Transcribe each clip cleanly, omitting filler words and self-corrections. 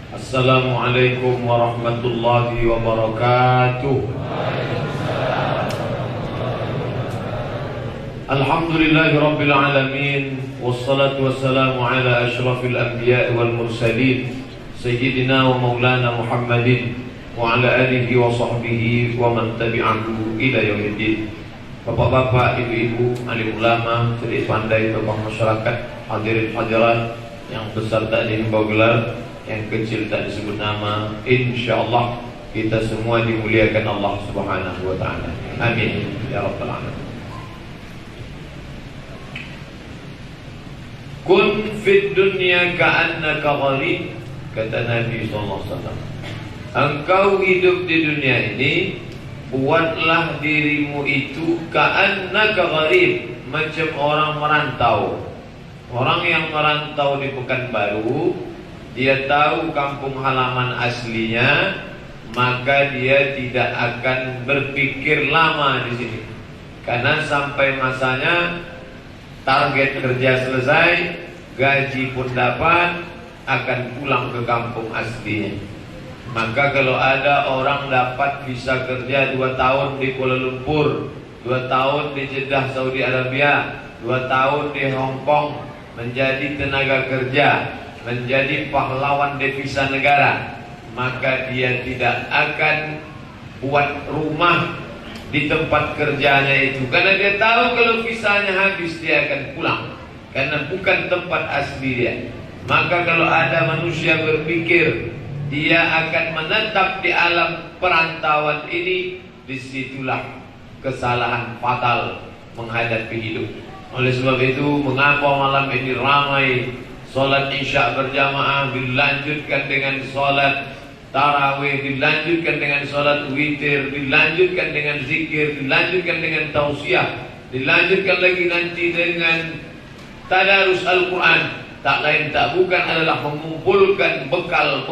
Assalamualaikum warahmatullahi wabarakatuh. Alhamdulillahirabbil alamin, wassalatu wassalamu ala asyrafil anbiya'i wal mursalin sayyidina wa maulana Muhammadin wa ala alihi wa sahbihi wa man tabi'ahu ila yaumiddin. Bapak-bapak, ibu-ibu, alim ulama, cerdik pandai, tokoh masyarakat, hadirin hadirat yang besar tak dihimbau gelar, yang kecil tak disebut nama, insyaallah kita semua dimuliakan Allah Subhanahu wa taala. Amin ya rabbal alamin. Kun fid dunya ka'annaka gharib, kata Nabi sallallahu alaihi wasallam. Engkau hidup di dunia ini, buatlah dirimu itu ka'annaka gharib, macam orang merantau. Orang yang merantau di Pekanbaru, dia tahu kampung halaman aslinya, maka dia tidak akan berpikir lama di sini. Karena sampai masanya target kerja selesai, gaji pun dapat, akan pulang ke kampung aslinya. Maka kalau ada orang dapat visa kerja 2 tahun di Kuala Lumpur, 2 tahun di Jeddah Saudi Arabia, 2 tahun di Hong Kong, menjadi tenaga kerja, menjadi pahlawan devisa negara, maka dia tidak akan buat rumah di tempat kerjanya itu, karena dia tahu kalau visanya habis dia akan pulang, karena bukan tempat asli dia. Maka kalau ada manusia berpikir dia akan menetap di alam perantauan ini, disitulah kesalahan fatal menghadapi hidup. Oleh sebab itu, mengapa malam ini ramai solat isya berjamaah, dilanjutkan dengan solat tarawih, dilanjutkan dengan solat witir, dilanjutkan dengan zikir, dilanjutkan dengan tausiah, dilanjutkan lagi nanti dengan tadarus Al-Quran. Tak lain tak bukan adalah mengumpulkan bekal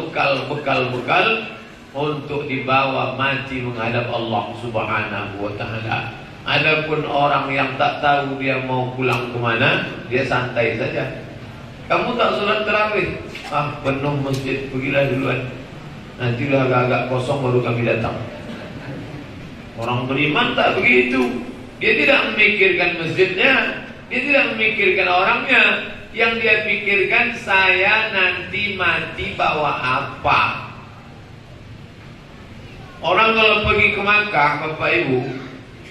untuk dibawa mati menghadap Allah Subhanahu wa taala. Adapun orang yang tak tahu dia mau pulang kemana, dia santai saja. Kamu tak sholat tarawih? Penuh masjid, pergilah duluan. Nantilah agak-agak kosong baru kami datang. Orang beriman tak begitu. Dia tidak memikirkan masjidnya, dia tidak memikirkan orangnya. Yang dia pikirkan, saya nanti mati bawa apa? Orang kalau pergi ke Makkah, Bapak Ibu,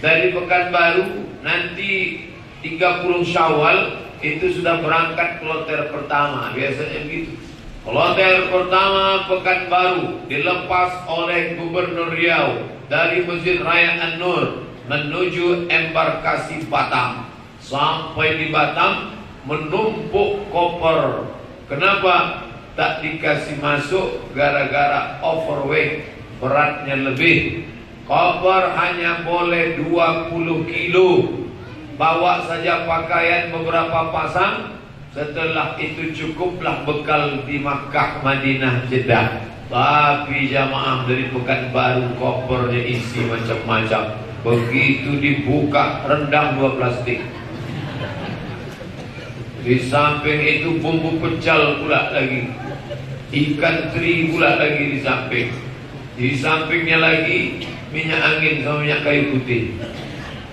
dari Pekanbaru nanti 30 Syawal itu sudah berangkat kloter pertama. Biasanya begitu. Kloter pertama Pekanbaru dilepas oleh Gubernur Riau dari Masjid Raya An-Nur menuju embarkasi Batam. Sampai di Batam menumpuk koper. Kenapa tak dikasih masuk? Gara-gara overweight, beratnya lebih. Koper hanya boleh 20 kilo. Bawa saja pakaian beberapa pasang. Setelah itu cukuplah bekal di Makkah, Madinah, Jeddah. Tapi jamaah dari Pekanbaru kopernya isi macam-macam. Begitu dibuka, rendang 2 plastik. Di samping itu bumbu pecal pula lagi, ikan teri pula lagi di samping. Di sampingnya lagi minyak angin sama minyak kayu putih.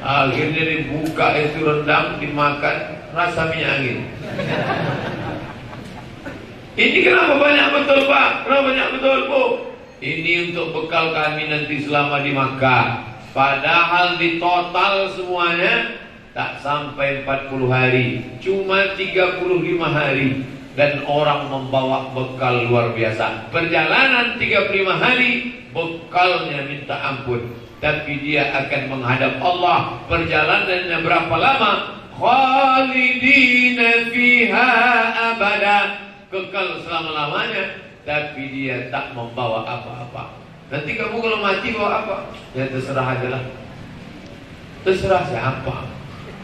Akhirnya dibuka itu rendang, dimakan, rasa minyak angin. Ini kenapa banyak betul Pak? Kenapa banyak betul Bu? Ini untuk bekal kami nanti selama di Makkah. Padahal di total semuanya tak sampai 40 hari, cuma 35 hari. Dan orang membawa bekal luar biasa. Perjalanan 35 hari, bekalnya minta ampun. Tapi dia akan menghadap Allah. Perjalanannya berapa lama? Khalidina fiha abada, kekal selama-lamanya. Tapi dia tak membawa apa-apa. Nanti kamu kalau mati bawa apa? Ya terserah aja lah. Terserah siapa.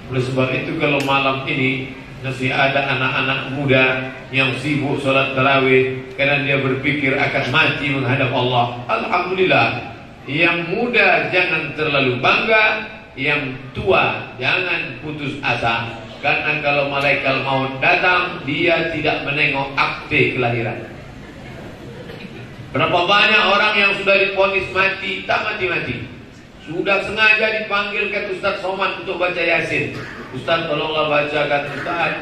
Oleh sebab itu kalau malam ini masih ada anak-anak muda yang sibuk sholat tarawih karena dia berpikir akan mati menghadap Allah, alhamdulillah. Yang muda jangan terlalu bangga, yang tua jangan putus asa. Karena kalau malaikat maut datang, dia tidak menengok akte kelahiran. Berapa banyak orang yang sudah divonis mati, tak mati-mati. Sudah sengaja dipanggil ke Ustaz Somad untuk baca Yasin. Ustaz, tolonglah bacakan Ustaz.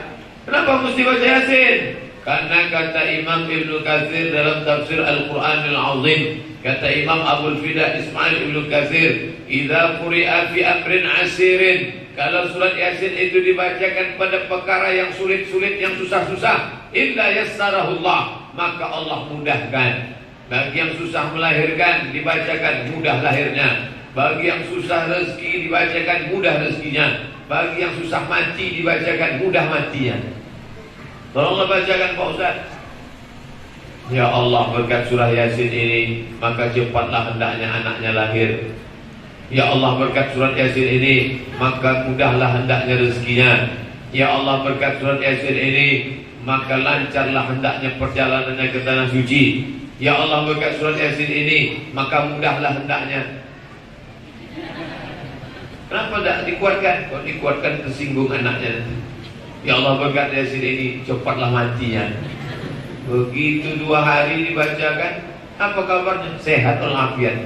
Kenapa mesti baca Yasin? Karena kata Imam Ibnu Katsir dalam tafsir Al-Quranil Azim, kata Imam Abul Fida Ismail Ibnu Katsir, idza quri'a fi amrin asirin, kalau surat Yasin itu dibacakan pada perkara yang sulit-sulit, yang susah-susah, illa yassarahullah, maka Allah mudahkan. Bagi yang susah melahirkan, dibacakan mudah lahirnya. Bagi yang susah rezeki, dibacakan mudah rezekinya. Bagi yang susah mati, dibacakan mudah matinya. Tolonglah bacakan Pak Ustaz. Ya Allah, berkat surah Yasin ini, maka cepatlah hendaknya anaknya lahir. Ya Allah, berkat surat Yasin ini, maka mudahlah hendaknya rezekinya. Ya Allah, berkat surat Yasin ini, maka lancarlah hendaknya perjalanannya ke tanah suci. Ya Allah, berkat surat Yasin ini, maka mudahlah hendaknya. Kenapa tak dikuatkan? Kalau dikuatkan tersinggung anaknya. Ya Allah, berkat Yasin ini, cepatlah matinya. Begitu 2 hari dibacakan, apa kabarnya? Sehat walafiat.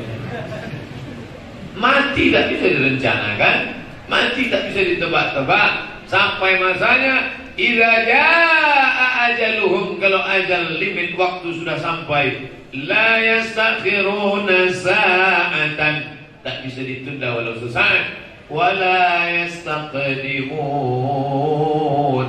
Mati tak bisa direncanakan, mati tak bisa ditebak-tebak. Sampai masanya, idza jaa ajaluhum, kalau ajal limit waktu sudah sampai, la yastakhiruna sa'atan, tak bisa ditunda walau sesaat, wala yastaqdimun,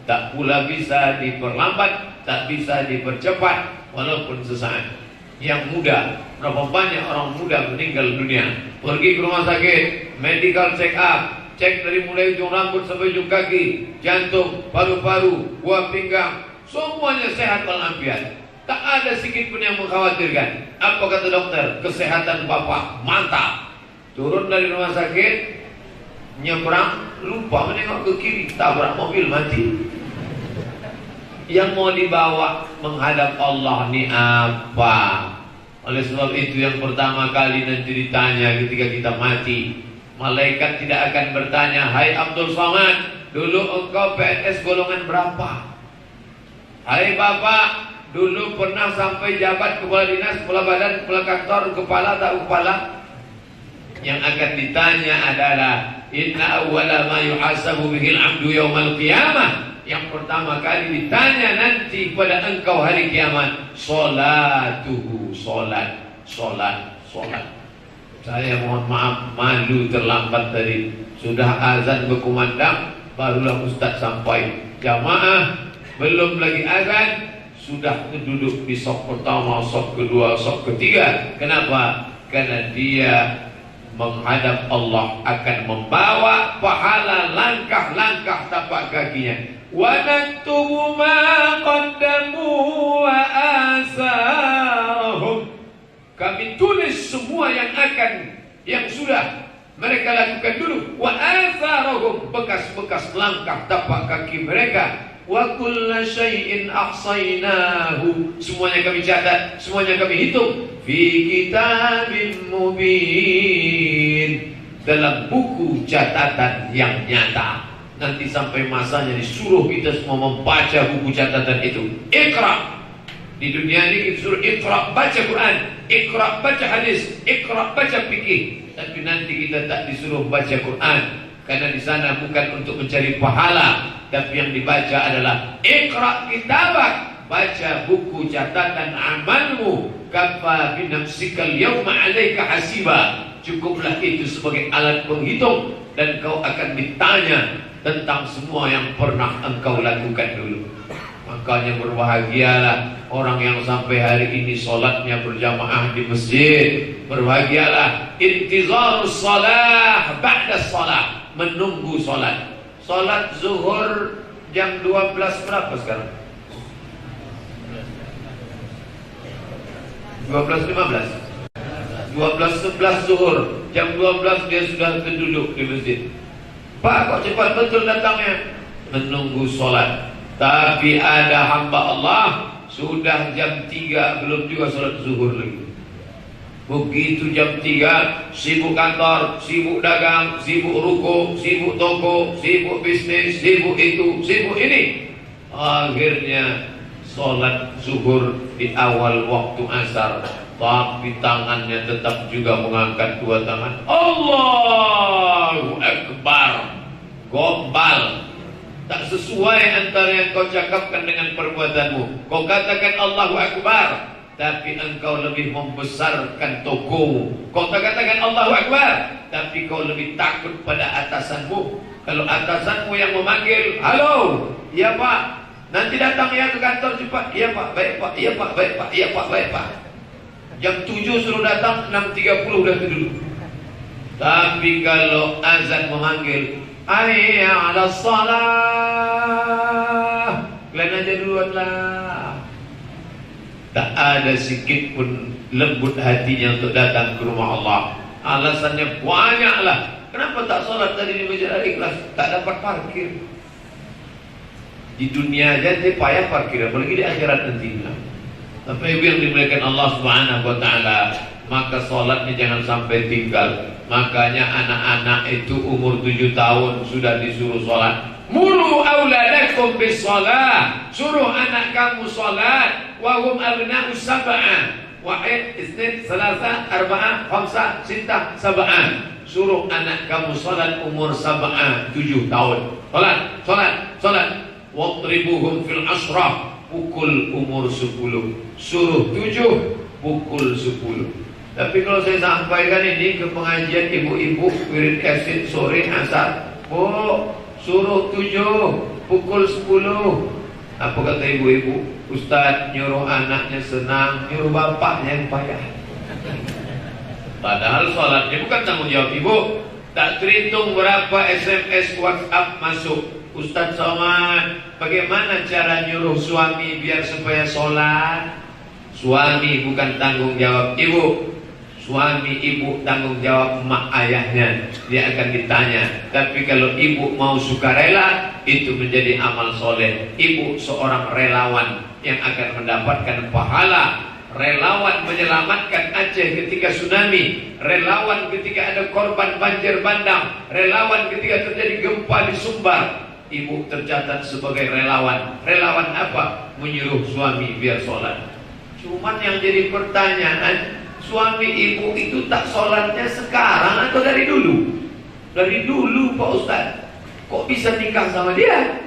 tak pula bisa diperlambat, tak bisa dipercepat walaupun sesaat. Yang muda, berapa banyak orang muda meninggal dunia. Pergi ke rumah sakit, medical check up, cek dari mulai ujung rambut sampai ujung kaki, jantung, paru-paru, buah pinggang, semuanya sehat walafiat. Tak ada sedikit pun yang mengkhawatirkan. Apa kata dokter? Kesehatan bapak mantap. Turun dari rumah sakit, nyebrang, lupa menengok ke kiri, tabrak mobil, mati. Yang mau dibawa menghadap Allah ni apa? Oleh sebab itu yang pertama kali nanti ditanya ketika kita mati, malaikat tidak akan bertanya, hai Abdul Somad, dulu engkau PNS golongan berapa? Hai Bapak, dulu pernah sampai jabat kepala dinas, kepala badan, kepala kantor, kepala tak kepala? Yang akan ditanya adalah, inna awwala ma yuhasabu bihil abdu yaumal qiyamah. Yang pertama kali ditanya nanti pada engkau hari kiamat, sholatuhu, sholat. Saya mohon maaf, malu terlambat tadi. Sudah azan berkumandang, barulah Ustaz sampai. Jamaah belum lagi azan, sudah duduk di sok pertama, sok kedua, sok ketiga. Kenapa? Karena dia menghadap Allah akan membawa pahala langkah-langkah tapak kakinya. Wa naktubu ma qaddamu wa asarahum. Kami tulis semua yang sudah mereka lakukan dulu. Wa asarahum, bekas-bekas langkah tapak kaki mereka. Wa kulla syai'in ahsaynahu, semuanya kami catat, semuanya kami hitung. Fi kitabim mubin, dalam buku catatan yang nyata. Nanti sampai masanya disuruh kita semua membaca buku catatan itu. Iqra. Di dunia ini kita suruh iqra, baca Quran, iqra, baca hadis, iqra, baca fikih. Tapi nanti kita tak disuruh baca Quran, karena di sana bukan untuk mencari pahala, tapi yang dibaca adalah iqra kitabak, baca buku catatan amalmu. Kafa bi nafsikal yawma 'alaika hasiba. Cukuplah itu sebagai alat penghitung, dan kau akan ditanya tentang semua yang pernah engkau lakukan dulu. Makanya berbahagialah orang yang sampai hari ini solatnya berjamaah di masjid. Berbahagialah intizarus salah ba'da salah, menunggu solat. Solat zuhur jam 12 berapa sekarang? 12.15, 12.11 zuhur. Jam 12 dia sudah terduduk di masjid. Pak, kok cepat betul datangnya? Menunggu solat. Tapi ada hamba Allah sudah jam 3 belum juga solat zuhur lagi. Begitu jam 3 sibuk kantor, sibuk dagang, sibuk ruko, sibuk toko, sibuk bisnis, sibuk itu, sibuk ini. Akhirnya sholat zuhur di awal waktu asar, tapi tangannya tetap juga mengangkat dua tangan. Allahu Akbar. Gombal. Tak sesuai antara yang kau cakapkan dengan perbuatanmu. Kau katakan Allahu Akbar, tapi engkau lebih membesarkan tokomu. Kau tak katakan Allahu Akbar, tapi kau lebih takut pada atasanmu. Kalau atasanmu yang memanggil, halo, iya pak, nanti datang ya ke kantor cepat. Iya pak, baik pak, iya pak, baik pak, iya pak, baik pak. Jam 7 suruh datang, 6.30 udah duduk. Tapi kalau azan memanggil, hayya 'alas shalah, kalian aja duluan lah. Tak ada sedikit pun lembut hatinya untuk datang ke rumah Allah. Alasannya banyaklah. Kenapa tak sholat tadi di Masjid Al-Ikhlas? Tak dapat parkir. Di dunia aja dia payah parkir, apalagi di akhirat nanti. Tapi yang dimuliakan Allah Subhanahu wa taala, maka sholatnya jangan sampai tinggal. Makanya anak-anak itu umur 7 tahun sudah disuruh sholat. Mulu auladakum bis shalah, suruh anak kamu salat. Wa hum abna'u sab'ah, wahid, isnin, salasa, arba'ah, khamsah, sittah, sab'ah. Suruh anak kamu salat umur sab'ah, 7 tahun. Salat. Wadribuhum fil ashrah, pukul umur 10. Suruh 7, pukul 10. Tapi kalau saya sampaikan ini ke pengajian ibu-ibu wirid yasin sore asar, suruh 7, pukul 10. Apa kata ibu-ibu? Ustaz nyuruh anaknya senang, nyuruh bapaknya yang payah. Padahal sholatnya bukan tanggung jawab ibu. Tak terhitung berapa SMS WhatsApp masuk. Ustaz Somad, bagaimana cara nyuruh suami biar supaya sholat? Suami bukan tanggung jawab ibu. Suami ibu tanggung jawab mak ayahnya. Dia akan ditanya. Tapi kalau ibu mau sukarela, itu menjadi amal soleh. Ibu seorang relawan yang akan mendapatkan pahala. Relawan menyelamatkan Aceh ketika tsunami. Relawan ketika ada korban banjir bandang. Relawan ketika terjadi gempa di Sumbar. Ibu tercatat sebagai relawan. Relawan apa? Menyuruh suami biar sholat. Cuman yang jadi pertanyaan, suami ibu itu tak sholatnya sekarang atau dari dulu? Dari dulu Pak Ustaz. Kok bisa nikah sama dia?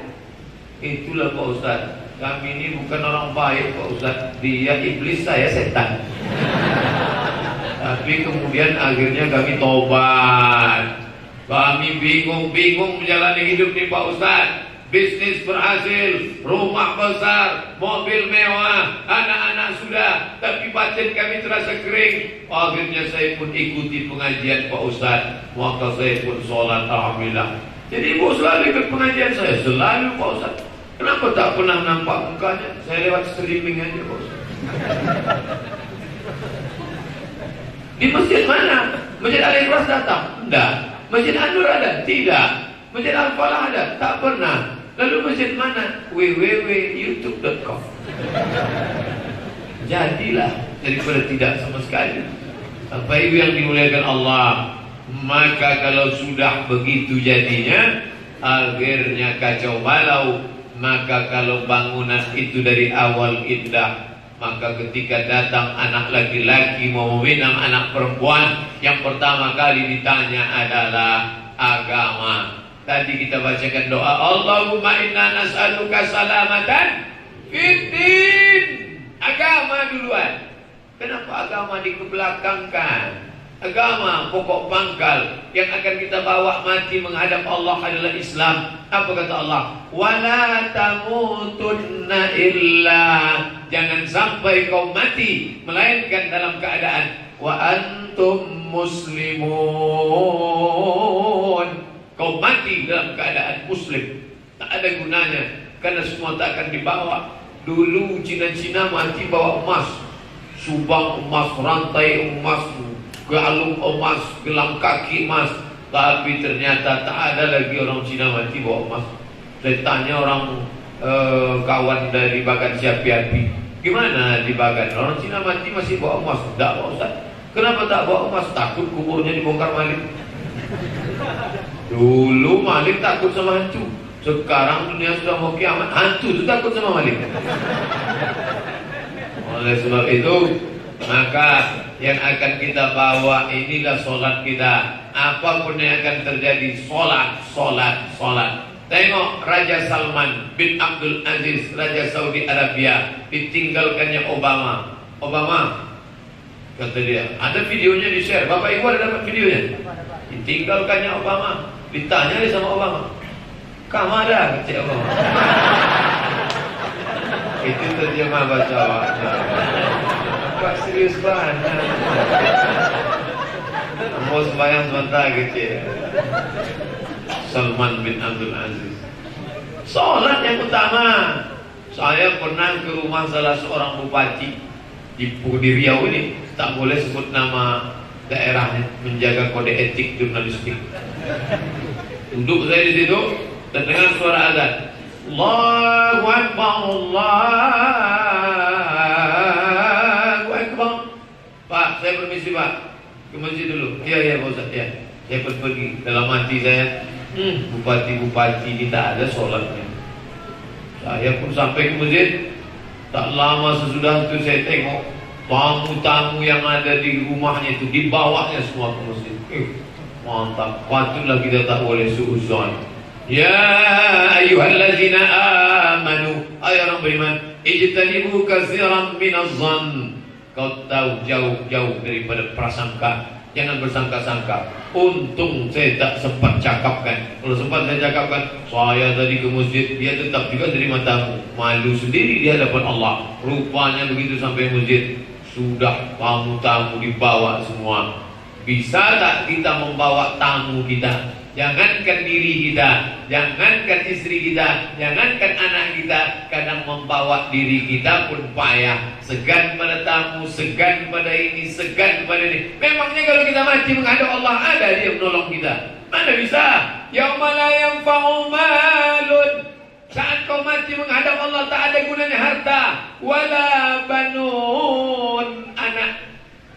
Itulah Pak Ustaz, kami ini bukan orang baik Pak Ustaz. Dia iblis, saya setan. Tapi kemudian akhirnya kami tobat. Kami bingung menjalani hidup nih Pak Ustaz. Bisnis berhasil, rumah besar, mobil mewah, anak-anak sudah, tapi batin kami terasa kering. Akhirnya saya pun ikuti pengajian Pak Ustaz. Maka saya pun sholat, alhamdulillah. Jadi ibu selalu ikut pengajian saya, selalu Pak Ustaz. Kenapa tak pernah nampak mukanya? Saya lewat streaming aja Pak Ustaz. Di masjid mana? Masjid Al-Ikhlas datang? Tidak. Masjid An-Nur ada? Tidak. Masjid Al-Falah ada? Tak pernah. Lalu masjid mana? www.youtube.com. Jadilah daripada tidak sama sekali. Apa itu yang dimuliakan Allah? Maka kalau sudah begitu jadinya, akhirnya kacau balau. Maka kalau bangunan itu dari awal indah, maka ketika datang anak laki-laki mau meminang anak perempuan, yang pertama kali ditanya adalah agama. Tadi kita bacakan doa, Allahumma inna nas'aluka salamatan fid din. Agama duluan. Kenapa agama dikebelakangkan? Agama pokok pangkal yang akan kita bawa mati menghadap Allah adalah Islam. Apa kata Allah? Wala tamutunna illa, jangan sampai kau mati melainkan dalam keadaan wa antum muslimun. Kau mati dalam keadaan muslim. Tak ada gunanya, karena semua tak akan dibawa. Dulu Cina-Cina mati bawa emas, subang emas, rantai emas, galung emas, gelang kaki emas. Tapi ternyata tak ada lagi orang Cina mati bawa emas. Saya tanya orang kawan dari Bagan Siapi-Api, gimana di Bagan? Orang Cina mati masih bawa emas? Tak Pak Ustaz. Kenapa tak bawa emas? Takut kuburnya dibongkar maling. Dulu maling takut sama hantu. Sekarang dunia sudah mau kiamat, hantu itu takut sama maling. Oleh sebab itu, maka yang akan kita bawa inilah solat kita. Apapun yang akan terjadi, solat, solat, solat. Tengok Raja Salman bin Abdul Aziz, Raja Saudi Arabia, ditinggalkannya Obama. Obama, kata dia, ada videonya di share. Bapak Ibu ada dapat videonya? Ditinggalkannya Obama. Ditanya dia sama Obama, kamu ada? Kata Obama. Itu terjemah bahasa Arabnya. Pak serius banget. Mau sembahyang sebentar kecil. Salman bin Abdul Aziz. Salat yang utama. Saya pernah ke rumah salah seorang bupati di Riau ini, tak boleh sebut nama daerahnya, menjaga kode etik jurnalistik. Duduk saya di situ, terdengar suara azan. Allahu Akbar, Allahu Akbar. Pak, saya permisi Pak, ke masjid dulu. Iya Pak Ustaz, ya. Saya pergi. Dalam hati saya, bupati-bupati ini tak ada sholatnya. Saya pun sampai ke masjid. Tak lama sesudah itu saya tengok tamu-tamu yang ada di rumahnya itu dibawanya semua ke masjid. Mantap, patutlah kita tak boleh suuzon. Ya ayyuhallazina amanu, hai orang beriman, ijtanibu katsiran minadh-dhann. Kau tahu jauh-jauh daripada prasangka. Jangan bersangka-sangka. Untung saya tak sempat cakapkan. Kalau sempat saya cakapkan, saya tadi ke masjid, dia tetap juga terima tamu. Malu sendiri di hadapan Allah. Rupanya begitu sampai masjid, sudah tamu-tamu dibawa semua. Bisa tak kita membawa tamu kita? Jangankan diri kita, jangankan istri kita, jangankan anak kita, kadang membawa diri kita pun payah. Segan pada tamu, segan pada ini, segan pada ini. Memangnya kalau kita mati menghadap Allah, ada dia menolong kita? Mana bisa? Yauma la yanfa'u malun. Saat kau mati menghadap Allah, tak ada gunanya harta, wala banun, anak.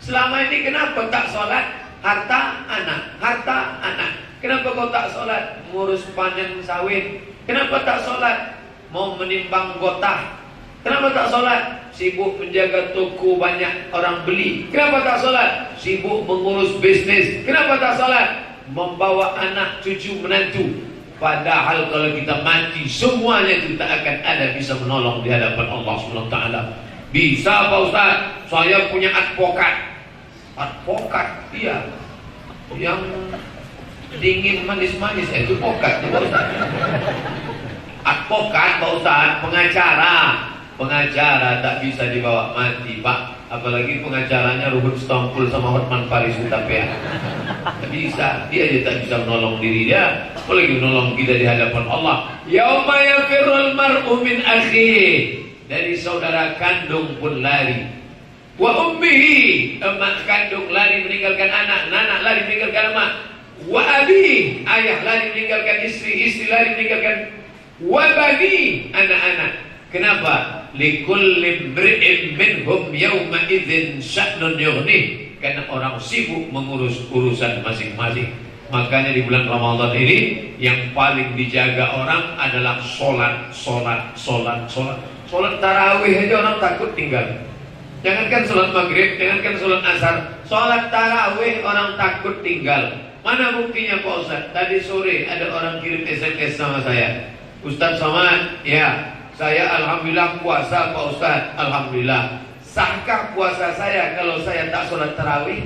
Selama ini kenapa tak sholat? Harta, anak, harta, anak. Kenapa kau tak sholat? Ngurus panen sawit. Kenapa tak sholat? Mau menimbang gotah. Kenapa tak sholat? Sibuk menjaga toko banyak orang beli. Kenapa tak sholat? Sibuk mengurus bisnis. Kenapa tak sholat? Membawa anak cucu menantu. Padahal kalau kita mati, semuanya kita akan ada bisa menolong di hadapan Allah SWT. Bisa Pak Ustaz? Saya punya advokat. Advokat, iya. Yang dingin manis-manis itu advokat, Pak Ustaz. Advokat Pak Ustaz, pengacara. Pengacara tak bisa dibawa mati Pak. Apalagi pengacaranya Ruhut Stompul sama Hotman Paris Utapia. Tak bisa, dia aja tak bisa menolong diri dia, apalagi menolong kita di hadapan Allah. Yauma yafirrul mar'u min akhihi. Dari saudara kandung pun lari. Wa ummihi, emak kandung lari meninggalkan anak, anak lari meninggalkan emak. Wa abi, ayah lari meninggalkan istri, istri lari meninggalkan. Wa bani, anak-anak. Kenapa? Likulli imri'in minhum yawma idzin sya'nun yughnih. Karena orang sibuk mengurus urusan masing-masing. Makanya di bulan Ramadan ini yang paling dijaga orang adalah sholat, sholat, sholat, sholat. Sholat tarawih aja orang takut tinggal. Jangankan sholat maghrib, jangankan sholat asar, sholat tarawih orang takut tinggal. Mana buktinya Pak Ustaz? Tadi sore ada orang kirim SMS sama saya. Ustaz Somad, ya, saya alhamdulillah puasa Pak Ustaz. Alhamdulillah. Sahkah puasa saya kalau saya tak sholat tarawih?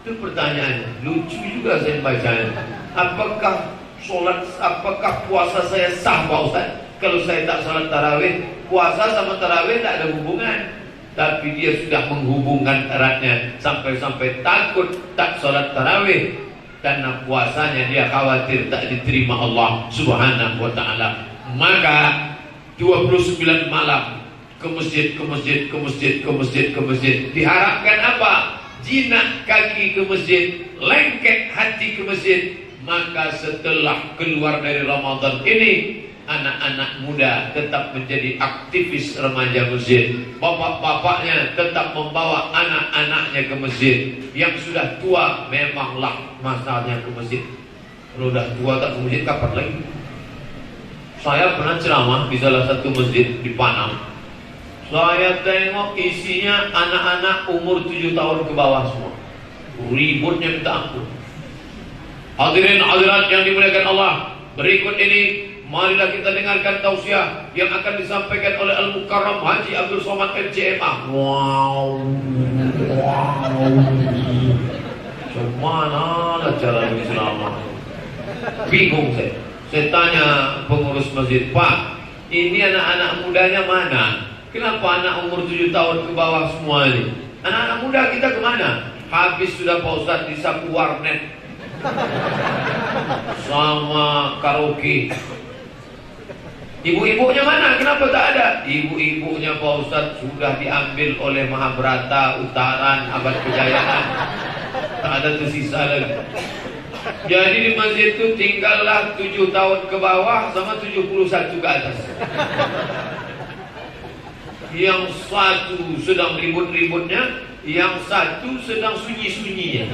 Itu pertanyaannya. Lucu juga saya bacanya. Apakah puasa saya sah Pak Ustaz kalau saya tak sholat tarawih? Puasa sama tarawih tak ada hubungan. Tapi dia sudah menghubungkan eratnya sampai-sampai takut tak sholat tarawih karena puasanya dia khawatir tak diterima Allah Subhanahu wa ta'ala. Maka 29 malam ke masjid, ke masjid, ke masjid, ke masjid, ke masjid. Diharapkan apa? Jinak kaki ke masjid, lengket hati ke masjid. Maka setelah keluar dari Ramadan ini, anak-anak muda tetap menjadi aktivis remaja masjid. Bapak-bapaknya tetap membawa anak-anaknya ke masjid. Yang sudah tua memanglah masanya ke masjid. Kalau sudah tua tak ke masjid kapan lagi? Saya pernah ceramah di salah satu masjid di Panam. Saya tengok isinya anak-anak umur 7 tahun ke bawah semua. Ributnya minta ampun. Hadirin hadirat yang dimuliakan Allah, berikut ini marilah kita dengarkan tausiah yang akan disampaikan oleh Al-Mukarram Haji Abdul Somad MCMA. Wow. Gimana cara ceramah? Bingung saya. Saya tanya pengurus masjid, Pak, ini anak-anak mudanya mana? Kenapa anak umur 7 tahun ke bawah semua ini? Anak-anak muda kita kemana? Habis sudah Pak Ustadz disapu warnet sama karaoke. Ibu-ibunya mana? Kenapa tak ada? Ibu-ibunya Pak Ustadz sudah diambil oleh Mahabharata, Utaran, Abad Kejayaan. Tak ada tersisa lagi. Jadi di masjid itu tinggallah 7 tahun ke bawah sama 71 ke atas. Yang satu sedang ribut-ributnya, yang satu sedang sunyi-sunyinya.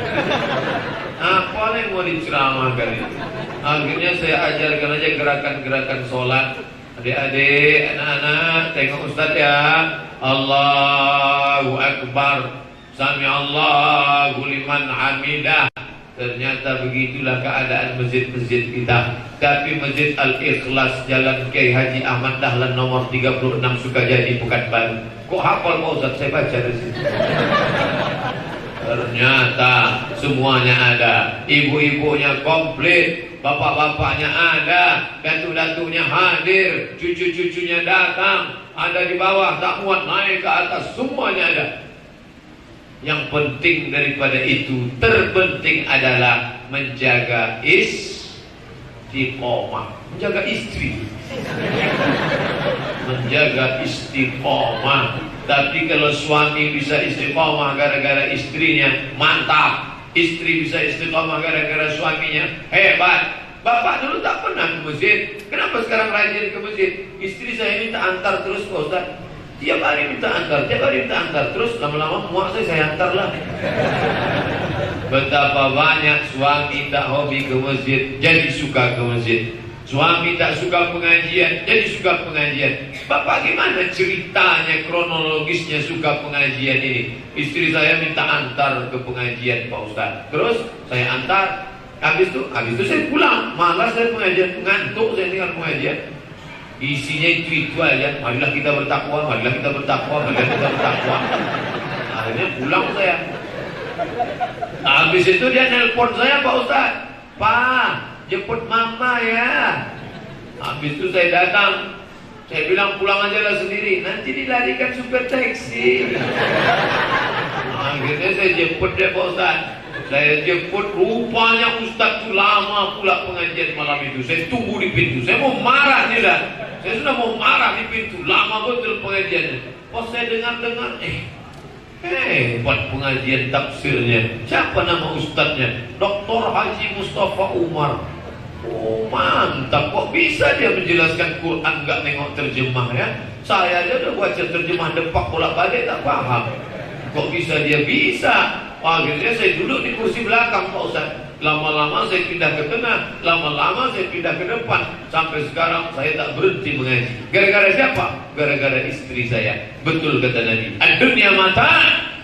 Apa yang mau diceramahkan itu? Akhirnya saya ajarkan aja gerakan-gerakan sholat. Adik-adik, anak-anak, tengok Ustaz ya. Allahu Akbar, Sami Allahu liman hamidah. Ternyata begitulah keadaan masjid-masjid kita. Tapi Masjid Al-Ikhlas Jalan Kiai Haji Ahmad Dahlan nomor 36 Sukajadi Pekanbaru. Kok hafal Pak Ustaz? Saya baca di sini. Ternyata semuanya ada. Ibu-ibunya komplit, bapak-bapaknya ada, datuk-datuknya hadir, cucu-cucunya datang, ada di bawah tak muat naik ke atas, semuanya ada. Yang penting daripada itu, terpenting adalah menjaga istiqomah, menjaga istri, menjaga istiqomah. Tapi kalau suami bisa istiqomah gara-gara istrinya, mantap. Istri bisa istiqomah gara-gara suaminya, hebat. Bapak dulu tak pernah ke masjid, kenapa sekarang rajin ke masjid? Istri saya minta antar terus Pak Ustaz. Tiap hari minta antar, terus lama-lama muak saya antar lah. Betapa banyak suami tak hobi ke masjid, jadi suka ke masjid. Suami tak suka pengajian, jadi suka pengajian. Bapak gimana ceritanya, kronologisnya suka pengajian ini? Istri saya minta antar ke pengajian Pak Ustaz. Terus saya antar, habis itu saya pulang. Malas saya pengajian, ngantuk saya tinggal pengajian. Isinya itu aja, marilah kita bertakwa, marilah kita bertakwa, marilah kita bertakwa. Akhirnya pulang saya. Habis itu dia nelpon saya, Pak Ustaz, Pak, jemput mama ya. Habis itu saya datang, saya bilang pulang aja lah sendiri, nanti dilarikan supir taksi. Akhirnya saya jemput dia Pak Ustaz. Saya jemput, rupanya Ustaz itu lama pula pengajian malam itu. Saya tunggu di pintu, saya mau marah tidak. Saya sudah mau marah di pintu, lama betul pengajiannya. Pas saya dengar-dengar, hebat pengajian tafsirnya. Siapa nama Ustaznya? Dr. Haji Mustafa Umar. Oh mantap, kok bisa dia menjelaskan Quran nggak nengok terjemah ya? Saya aja udah baca terjemah depak bolak-balik tak paham. Kok bisa dia bisa? Akhirnya saya duduk di kursi belakang Pak Ustaz. Lama-lama saya pindah ke tengah, lama-lama saya pindah ke depan. Sampai sekarang saya tak berhenti mengaji. Gara-gara siapa? Gara-gara istri saya. Betul kata Nabi, ad-dunya mata,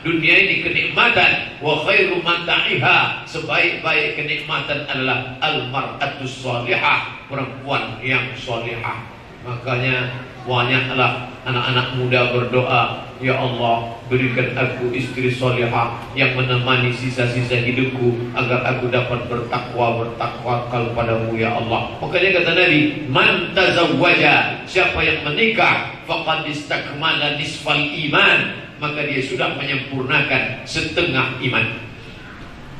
dunia ini kenikmatan. Wa khairu mata'iha, sebaik-baik kenikmatan adalah al-mar'atus salihah, perempuan yang salihah. Makanya banyaklah anak-anak muda berdoa, ya Allah, berikan aku istri solehah yang menemani sisa-sisa hidupku agar aku dapat bertakwakal padamu ya Allah. Makanya kata Nabi, man tazawwaja, siapa yang menikah, faqad istakmala nisfal iman, maka dia sudah menyempurnakan setengah iman.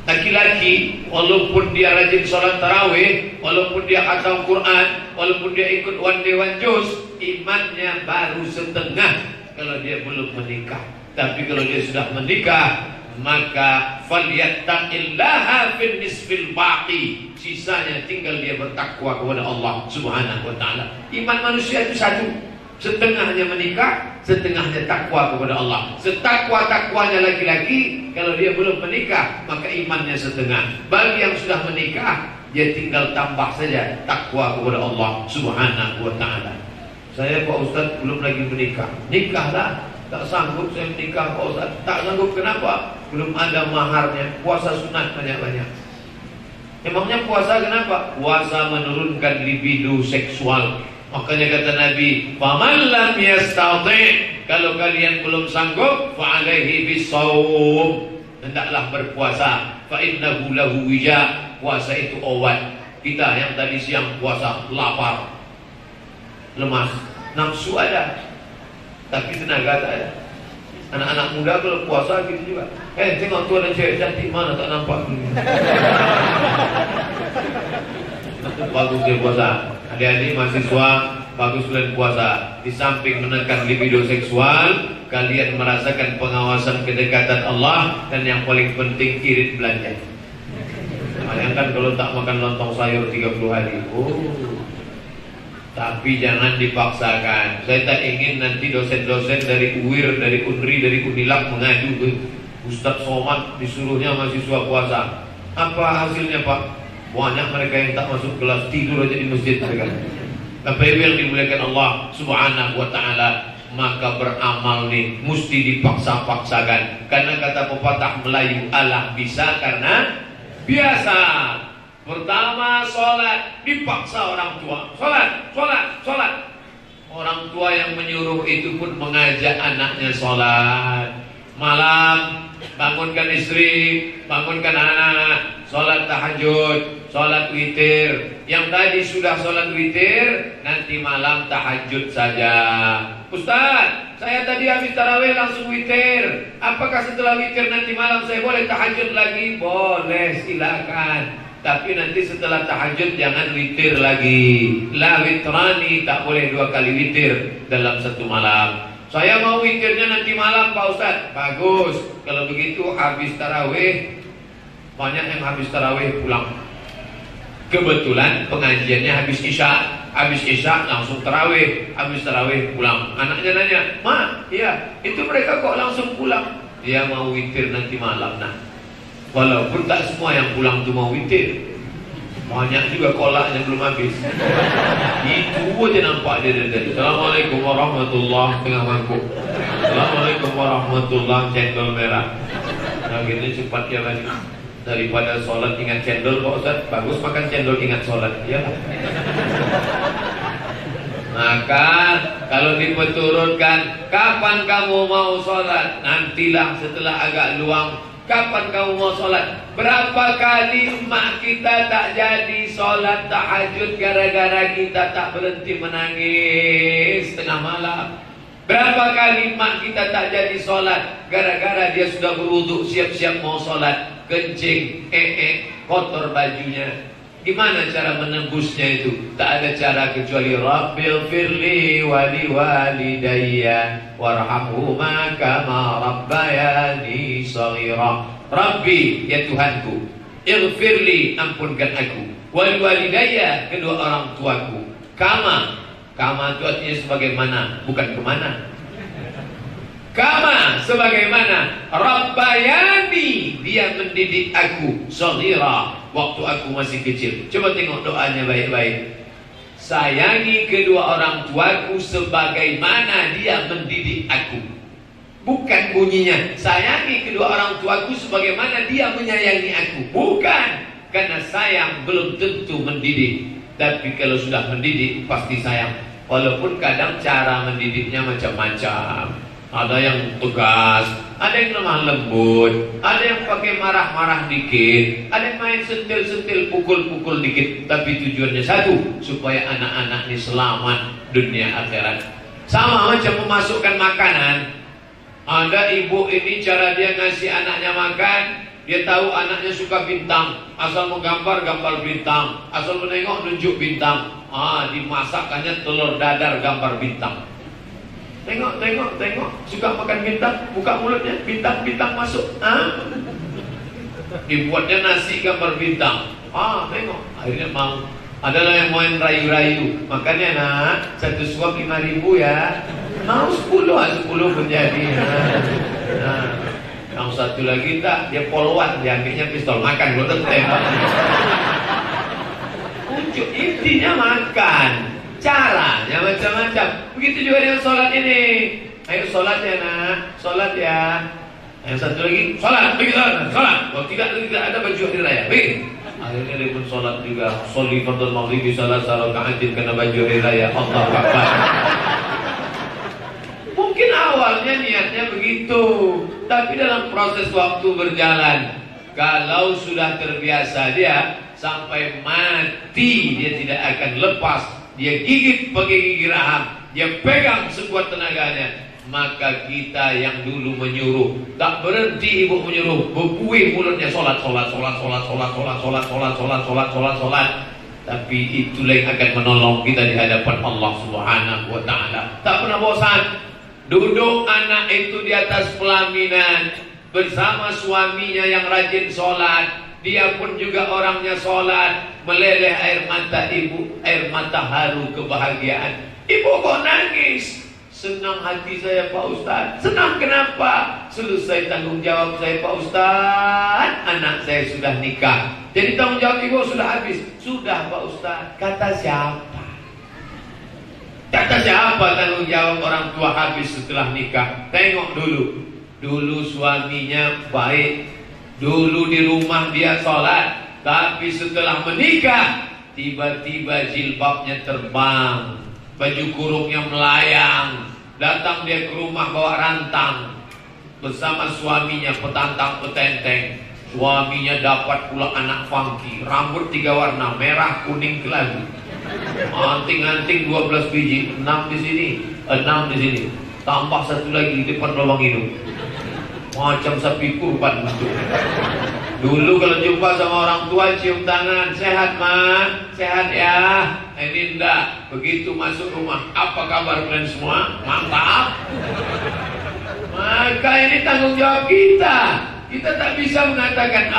Laki-laki, walaupun dia rajin sholat tarawih, walaupun dia khatam Quran, walaupun dia ikut one day one juz, imannya baru setengah kalau dia belum menikah. Tapi kalau dia sudah menikah, maka falyattaqillaha fil nisfil baqi, sisanya tinggal dia bertakwa kepada Allah Subhanahu wa taala. Iman manusia itu satu, setengahnya menikah, setengahnya takwa kepada Allah. Setakwa-takwanya laki-laki, kalau dia belum menikah, maka imannya setengah. Bagi yang sudah menikah, dia tinggal tambah saja takwa kepada Allah Subhanahu wa ta'ala. Saya Pak Ustaz belum lagi menikah. Nikahlah. Tak sanggup saya menikah Pak Ustaz. Tak sanggup kenapa? Belum ada maharnya. Puasa sunat banyak-banyak. Emangnya puasa kenapa? Puasa menurunkan libido seksual. Makanya kata Nabi, "Faman lam yastati'." Kalau kalian belum sanggup, fa alaihi bisawm. Hendaklah berpuasa. Fa innahu lahu wija. Puasa itu obat. Kita yang tadi siang puasa lapar, lemas, nafsu ada, tapi tenaga tak ada. Anak-anak muda kalau puasa gitu juga. Tengok tuan dan cewek cantik mana tak nampak. Bagus dia puasa. Adik-adik mahasiswa, bagus bulan puasa. Di samping menekan libido seksual, kalian merasakan pengawasan kedekatan Allah, dan yang paling penting irit belanja. Bayangkan kalau tak makan lontong sayur 30 hari. Tapi jangan dipaksakan. Saya tak ingin nanti dosen-dosen dari UIR, dari UNRI, dari UNILAG mengadu ke Ustaz Somad, disuruhnya mahasiswa puasa. Apa hasilnya Pak? Banyak mereka yang tak masuk kelas, tidur aja di masjid mereka. Bapak Ibu yang dimuliakan Allah Subhanahu wa ta'ala, maka beramal nih mesti dipaksa-paksakan. Karena kata pepatah Melayu, Allah bisa karena biasa. Pertama sholat, dipaksa orang tua. Sholat, sholat, sholat. Orang tua yang menyuruh itu pun mengajak anaknya sholat. Malam, bangunkan istri, bangunkan anak, sholat tahajud, sholat witir. Yang tadi sudah sholat witir, nanti malam tahajud saja. Ustaz, saya tadi habis tarawih langsung witir. Apakah setelah witir nanti malam saya boleh tahajud lagi? Boleh, silakan. Tapi nanti setelah tahajud jangan witir lagi. La witrani, tak boleh 2 kali witir dalam satu malam. Saya mau witirnya nanti malam Pak Ustaz. Bagus. Kalau begitu habis tarawih, banyak yang habis tarawih pulang. Kebetulan pengajiannya habis isya. Habis isya langsung tarawih. Habis tarawih pulang. Anaknya nanya, "Ma, iya, itu mereka kok langsung pulang?" Dia mau witir nanti malam. Nah, walaupun tak semua yang pulang itu mau witir, banyak juga kolaknya belum habis. Itu aja nampak dia dari. Assalamualaikum warahmatullahi tengah mangkuk. Assalamualaikum warahmatullahi cendol merah. Akhirnya cepat dia balik. Daripada sholat ingat cendol Pak Ustaz, bagus makan cendol ingat sholat. Ya. Maka kalau dipeturutkan, kapan kamu mau sholat? Nantilah setelah agak luang. Kapan kamu mau sholat? Berapa kali emak kita tak jadi sholat tahajud gara-gara kita tak berhenti menangis tengah malam. Berapa kali emak kita tak jadi sholat gara-gara dia sudah berwudu siap-siap mau sholat, kencing, kotor bajunya. Gimana cara menembusnya itu? Tak ada cara kecuali Rabbil firli wali walidayya warhamhuma kama rabbayani shaghira. Rabbi, ya Tuhanku, ighfirli, ampunkan aku, wali walidayya, kedua orang tuaku. Kama itu artinya sebagaimana, bukan kemana. Kama, sebagaimana Rabbayani, dia mendidik aku, shaghira, waktu aku masih kecil. Coba tengok doanya baik-baik. Sayangi kedua orang tuaku sebagaimana dia mendidik aku. Bukan bunyinya sayangi kedua orang tuaku sebagaimana dia menyayangi aku. Bukan. Karena sayang belum tentu mendidik. Tapi kalau sudah mendidik pasti sayang. Walaupun kadang cara mendidiknya macam-macam. Ada yang tegas, ada yang lemah lembut, ada yang pakai marah-marah dikit, ada yang main sentil-sentil, pukul-pukul dikit. Tapi tujuannya satu, supaya anak-anak ini selamat dunia akhirat. Sama macam memasukkan makanan. Ada ibu ini cara dia ngasih anaknya makan, dia tahu anaknya suka bintang, asal menggambar gambar bintang, asal menengok nunjuk bintang. Dimasakkannya telur dadar gambar bintang. Tengok, suka makan bintang, buka mulutnya, bintang masuk. Dibuatnya nasi gambar bintang. Tengok, akhirnya mau. Adalah yang main rayu-rayu. Makanya nak, 1 suap 5.000 ya. Mau 10 pun jadi. Yang satu lagi tak, dia polwan, dia ambilnya pistol makan, belum tembak. Pucuk intinya makan. Caranya macam-macam. Begitu juga dengan sholat ini. Ayo sholat ya nak, sholat ya. Yang satu lagi, sholat, begitu sholat. Kalau tidak ada baju hari raya. Begitu. Akhirnya dia pun sholat juga. Sholli fardhu maghribi salat raka'atin karena baju hari raya. Allah Akbar. Mungkin awalnya niatnya begitu, tapi dalam proses waktu berjalan, kalau sudah terbiasa dia sampai mati dia tidak akan lepas. Dia gigit pakai gigi rahang, dia pegang sekuat tenaganya. Maka kita yang dulu menyuruh, tak berhenti ibu menyuruh, berbuih mulutnya sholat. Tapi itulah yang akan menolong kita di hadapan Allah Subhanahu wa Ta'ala. Tak pernah bosan. Duduk anak itu di atas pelaminan bersama suaminya yang rajin sholat. Dia pun juga orangnya sholat. Meleleh air mata ibu, air mata haru kebahagiaan. Ibu kok nangis? Senang hati saya Pak Ustaz. Senang kenapa? Selesai tanggung jawab saya Pak Ustaz, anak saya sudah nikah. Jadi tanggung jawab ibu sudah habis. Sudah Pak Ustaz. Kata siapa? Kata siapa tanggung jawab orang tua habis setelah nikah? Tengok dulu. Dulu suaminya baik. Dulu di rumah dia sholat. Tapi setelah menikah, tiba-tiba jilbabnya terbang, baju kurungnya melayang. Datang dia ke rumah bawa rantang bersama suaminya petantang petenteng. Suaminya dapat pula anak funky, rambut 3 warna, merah, kuning, kelabu. Anting-anting 12 biji, 6 di sini, 6 di sini. Tambah 1 lagi di depan lubang hidung. Macam sapi kurban itu. Dulu kalau jumpa sama orang tua cium tangan, sehat Ma, sehat ya. Ini enggak. Begitu masuk rumah, apa kabar kalian semua? Mantap. Maka ini tanggung jawab kita. Kita tak bisa mengatakan,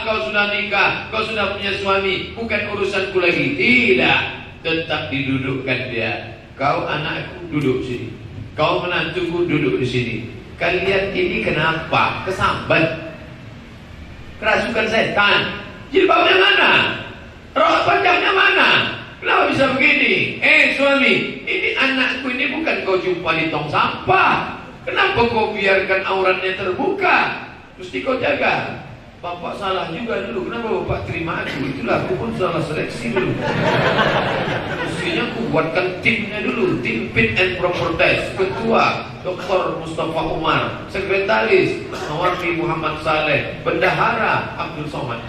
kau sudah nikah, kau sudah punya suami, bukan urusanku lagi. Tidak. Tetap didudukkan dia. Kau anakku duduk sini. Kau menantuku duduk di sini. Kalian ini kenapa? Kesambat. Kerasukan setan. Jilbabnya mana? Rok panjangnya mana? Kenapa bisa begini? Suami, ini anakku ini bukan kau jumpa di tong sampah. Kenapa kau biarkan auratnya terbuka? Mesti kau jaga. Bapak salah juga dulu. Kenapa bapak terima aku? Itulah aku pun salah seleksi dulu. Mestinya aku buatkan timnya dulu. Tim Fit and Proper Test. Ketua Dr. Mustafa Umar, Sekretaris Nawafi Muhammad Saleh, Bendahara Abdul Somad.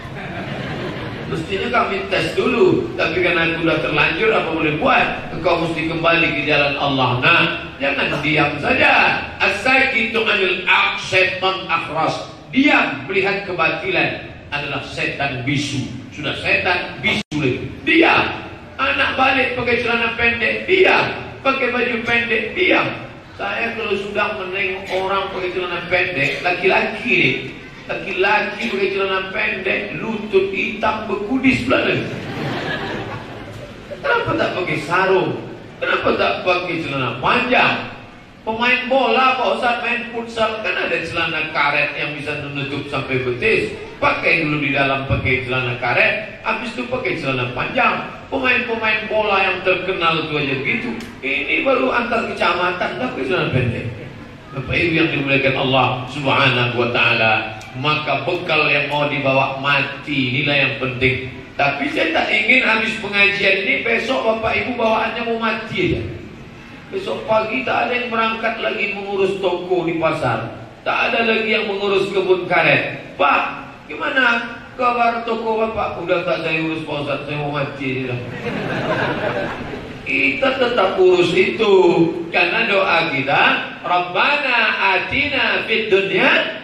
Mestinya kami tes dulu. Tapi karena aku sudah terlanjur, apa boleh buat? Engkau mesti kembali ke jalan Allah. Nah, jangan diam saja. As-sakitu anil setan akhras. Diam melihat kebatilan adalah setan bisu. Sudah setan bisu lagi. Diam. Anak balik pakai celana pendek, diam. Pakai baju pendek, diam. Saya kalau sudah menengok orang pakai celana pendek, laki-laki nih, laki-laki pakai celana pendek, lutut hitam berkudis belakang. Kenapa tak pakai sarung? Kenapa tak pakai celana panjang? Pemain bola Pak Ustaz main futsal kan ada celana karet yang bisa menutup sampai betis. Pakai dulu di dalam pakai celana karet, habis itu pakai celana panjang. Pemain-pemain bola yang terkenal itu aja begitu. Ini baru antar kecamatan pakai celana pendek. Bapak Ibu yang dimuliakan Allah Subhanahu wa Ta'ala, maka bekal yang mau dibawa mati, inilah yang penting. Tapi saya tak ingin habis pengajian ini besok Bapak Ibu bawaannya mau mati aja. Besok pagi tak ada yang berangkat lagi mengurus toko di pasar. Tak ada lagi yang mengurus kebun karet. Pak, gimana kabar toko Bapak? Udah tak saya urus Pak Ustaz, saya mau mati. Kita tetap urus itu. Karena doa kita, Rabbana atina fid dunya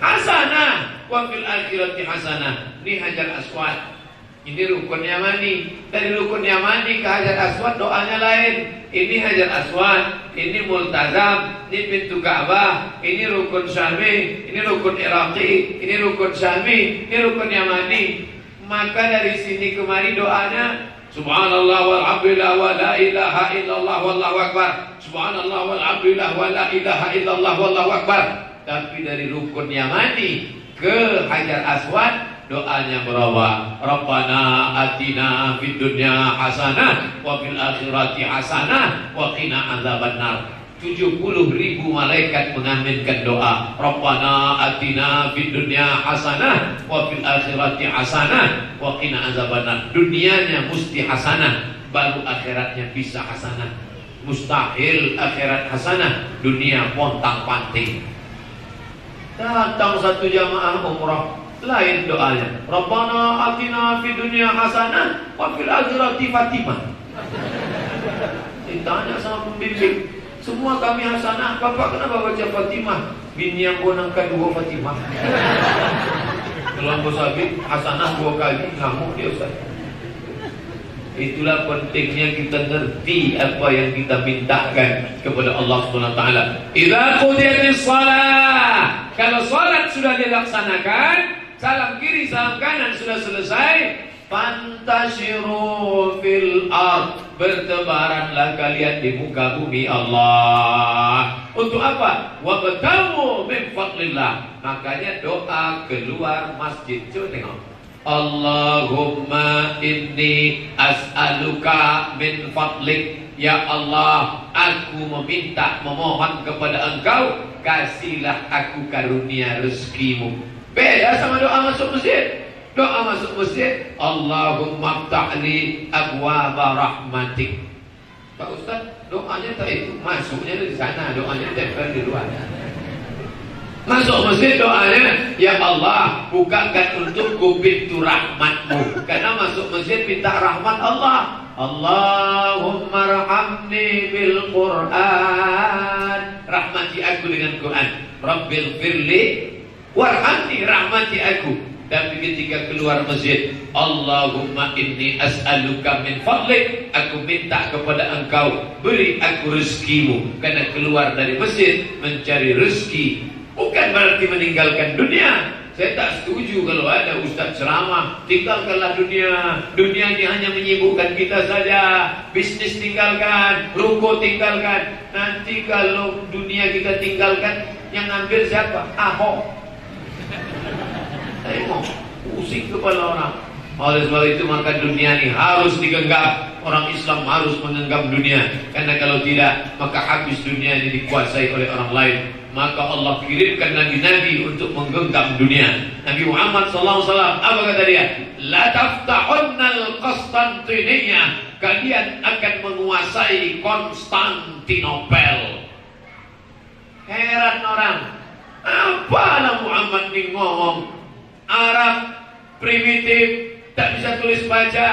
hasanah wa fil akhirati hasanah. Ini Hajar Aswad. Ini rukun Yamani. Dari rukun Yamani ke Hajar Aswad doanya lain. Ini Hajar Aswad, ini Multazam, ini pintu Ka'bah, ini rukun Syami, ini rukun Iraqi, ini rukun Syami, ini rukun Yamani. Maka dari sini kemari doanya Subhanallah walhamdulillah wa la ilaha illallah wallahu akbar. Subhanallah walhamdulillah wa la ilaha illallah wallahu akbar. Tapi dari rukun Yamani ke Hajar Aswad doanya berubah. Rabbana atina fid dunya hasanah wa fil akhirati hasanah wa qina adzabannar. 70.000 malaikat mengaminkan doa Rabbana atina fid dunya hasanah wa fil akhirati hasanah wa qina azabannar. Dunianya mesti hasanah, baru akhiratnya bisa hasanah. Mustahil akhirat hasanah, dunia pontang-panting. Datang satu jamaah umrah, lain doanya Rabbana atina fid dunya hasanah wa fil akhirati Fatimah. Ditanya sama pembimbing, semua kami hasanah, Bapak kenapa baca Fatimah? Bini yang bonangkan 2 Fatimah. Kalau sabit hasanah 2 kali, ngamuk dia Ustaz. Itulah pentingnya kita ngerti apa yang kita mintakan kepada Allah Subhanahu wa taala. Idza qudiyatis shalah, kalau salat sudah dilaksanakan, salam kiri salam kanan sudah selesai, fantashiru fil ard, bertebaranlah kalian di muka bumi Allah. Untuk apa? Wabtagu min fadlillah. Makanya doa keluar masjid. Coba tengok. Allahumma inni as'aluka min fadlik. Ya Allah, aku meminta, memohon kepada Engkau, kasihlah aku karunia rezekimu. Beda sama doa masuk masjid. Doa masuk masjid, Allahumma ftahli abwaba rahmatik. Pak Ustaz, doanya tak itu, masuknya di sana, doanya tempel di luar. Masuk masjid doanya, ya Allah, bukakan untukku pintu rahmatmu. Karena masuk masjid minta rahmat Allah. Allahumma rahamni bil Quran, rahmati aku dengan Quran. Rabbil firli warhamni, rahmati aku. Tapi ketika keluar masjid, Allahumma inni as'aluka min fadlik, aku minta kepada Engkau, beri aku rezekimu. Karena keluar dari masjid mencari rezeki bukan berarti meninggalkan dunia. Saya tak setuju kalau ada ustaz ceramah, tinggalkanlah dunia. Dunia ini hanya menyibukkan kita saja. Bisnis tinggalkan, ruko tinggalkan. Nanti kalau dunia kita tinggalkan, yang ambil siapa? Ahok. Tengok, pusing kepala orang. Oleh sebab itu maka dunia ini harus digenggam. Orang Islam harus menggenggam dunia. Karena kalau tidak, maka habis dunia ini dikuasai oleh orang lain. Maka Allah kirimkan nabi-nabi untuk menggenggam dunia. Nabi Muhammad SAW, apa kata dia? La taftahunnal Konstantiniyah, kalian akan menguasai Konstantinopel. Heran orang, apa Nabi Muhammad ini ngomong? Arab primitif, tak bisa tulis baca,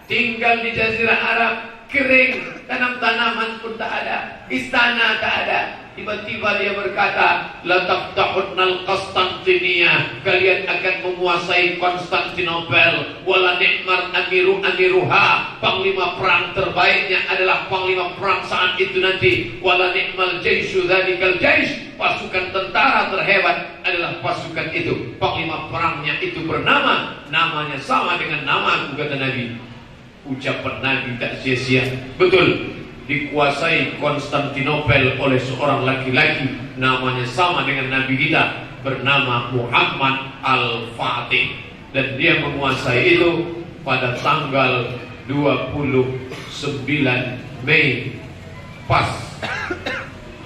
tinggal di Jazirah Arab, kering, tanam-tanaman pun tak ada, istana tak ada. Tiba-tiba dia berkata, la taftahunnal Konstantiniyah, kalian akan menguasai Konstantinopel. Wala ni'mar amiruha, panglima perang terbaiknya adalah panglima perang saat itu nanti. Wala ni'mal jaisyu dzakal jais, pasukan tentara terhebat adalah pasukan itu. Panglima perangnya itu bernama, namanya sama dengan nama aku, kata Nabi. Ucapan Nabi tak sia-sia. Betul, dikuasai Konstantinopel oleh seorang laki-laki, namanya sama dengan Nabi kita, bernama Muhammad Al-Fatih. Dan dia menguasai itu pada tanggal 29 Mei, pas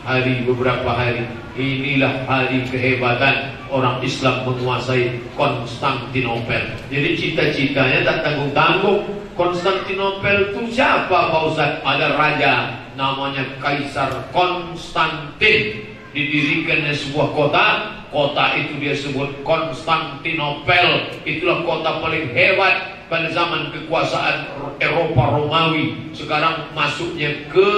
hari, beberapa hari. Inilah hari kehebatan orang Islam menguasai Konstantinopel. Jadi cita-citanya tak tanggung-tanggung. Konstantinopel itu siapa Pak Ustaz? Ada raja namanya Kaisar Konstantin. Didirikannya sebuah kota, kota itu dia sebut Konstantinopel. Itulah kota paling hebat pada zaman kekuasaan Eropa Romawi. Sekarang masuknya ke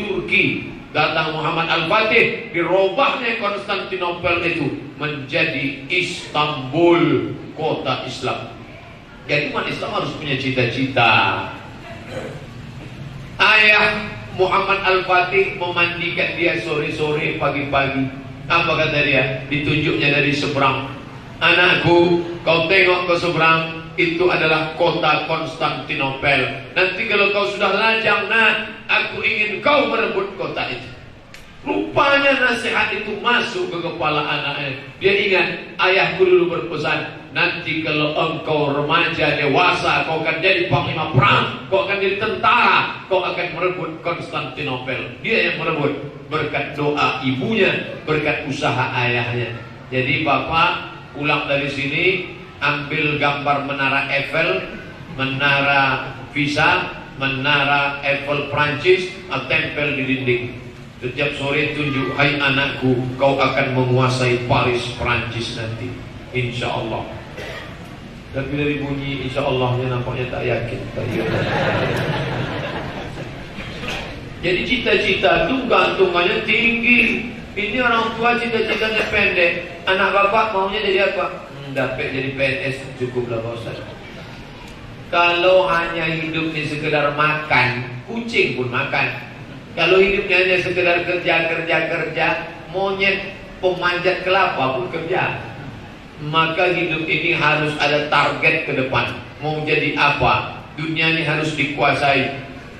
Turki. Datang Muhammad Al-Fatih, dirobahnya Konstantinopel itu menjadi Istanbul, kota Islam. Jadi umat Islam harus punya cita-cita. Ayah Muhammad Al-Fatih memandikan dia sore-sore, pagi-pagi. Apa kata dia? Ditunjuknya dari seberang. Anakku, kau tengok ke seberang, itu adalah kota Konstantinopel. Nanti kalau kau sudah lajang, nah, aku ingin kau merebut kota itu. Rupanya nasihat itu masuk ke kepala anaknya. Dia ingat, ayahku dulu berpesan, nanti kalau engkau remaja dewasa, kau akan jadi panglima perang, kau akan jadi tentara, kau akan merebut Konstantinopel. Dia yang merebut berkat doa ibunya, berkat usaha ayahnya. Jadi bapak pulang dari sini, ambil gambar menara Eiffel, menara Pisa, menara Eiffel Prancis, tempel di dinding. Setiap sore tunjuk, hai anakku, kau akan menguasai Paris Prancis nanti, insya Allah. Tapi dari bunyi insya Allahnya nampaknya tak yakin. Jadi cita-cita itu gantungannya tinggi. Ini orang tua cita-citanya pendek. Anak bapak maunya jadi apa? Dapat jadi PNS cukuplah Pak Ustaz. Kalau hanya hidup ni sekedar makan, kucing pun makan. Kalau hidupnya hanya sekedar kerja, monyet pemanjat kelapa pun kerja. Maka hidup ini harus ada target ke depan. Mau jadi apa? Dunia ini harus dikuasai.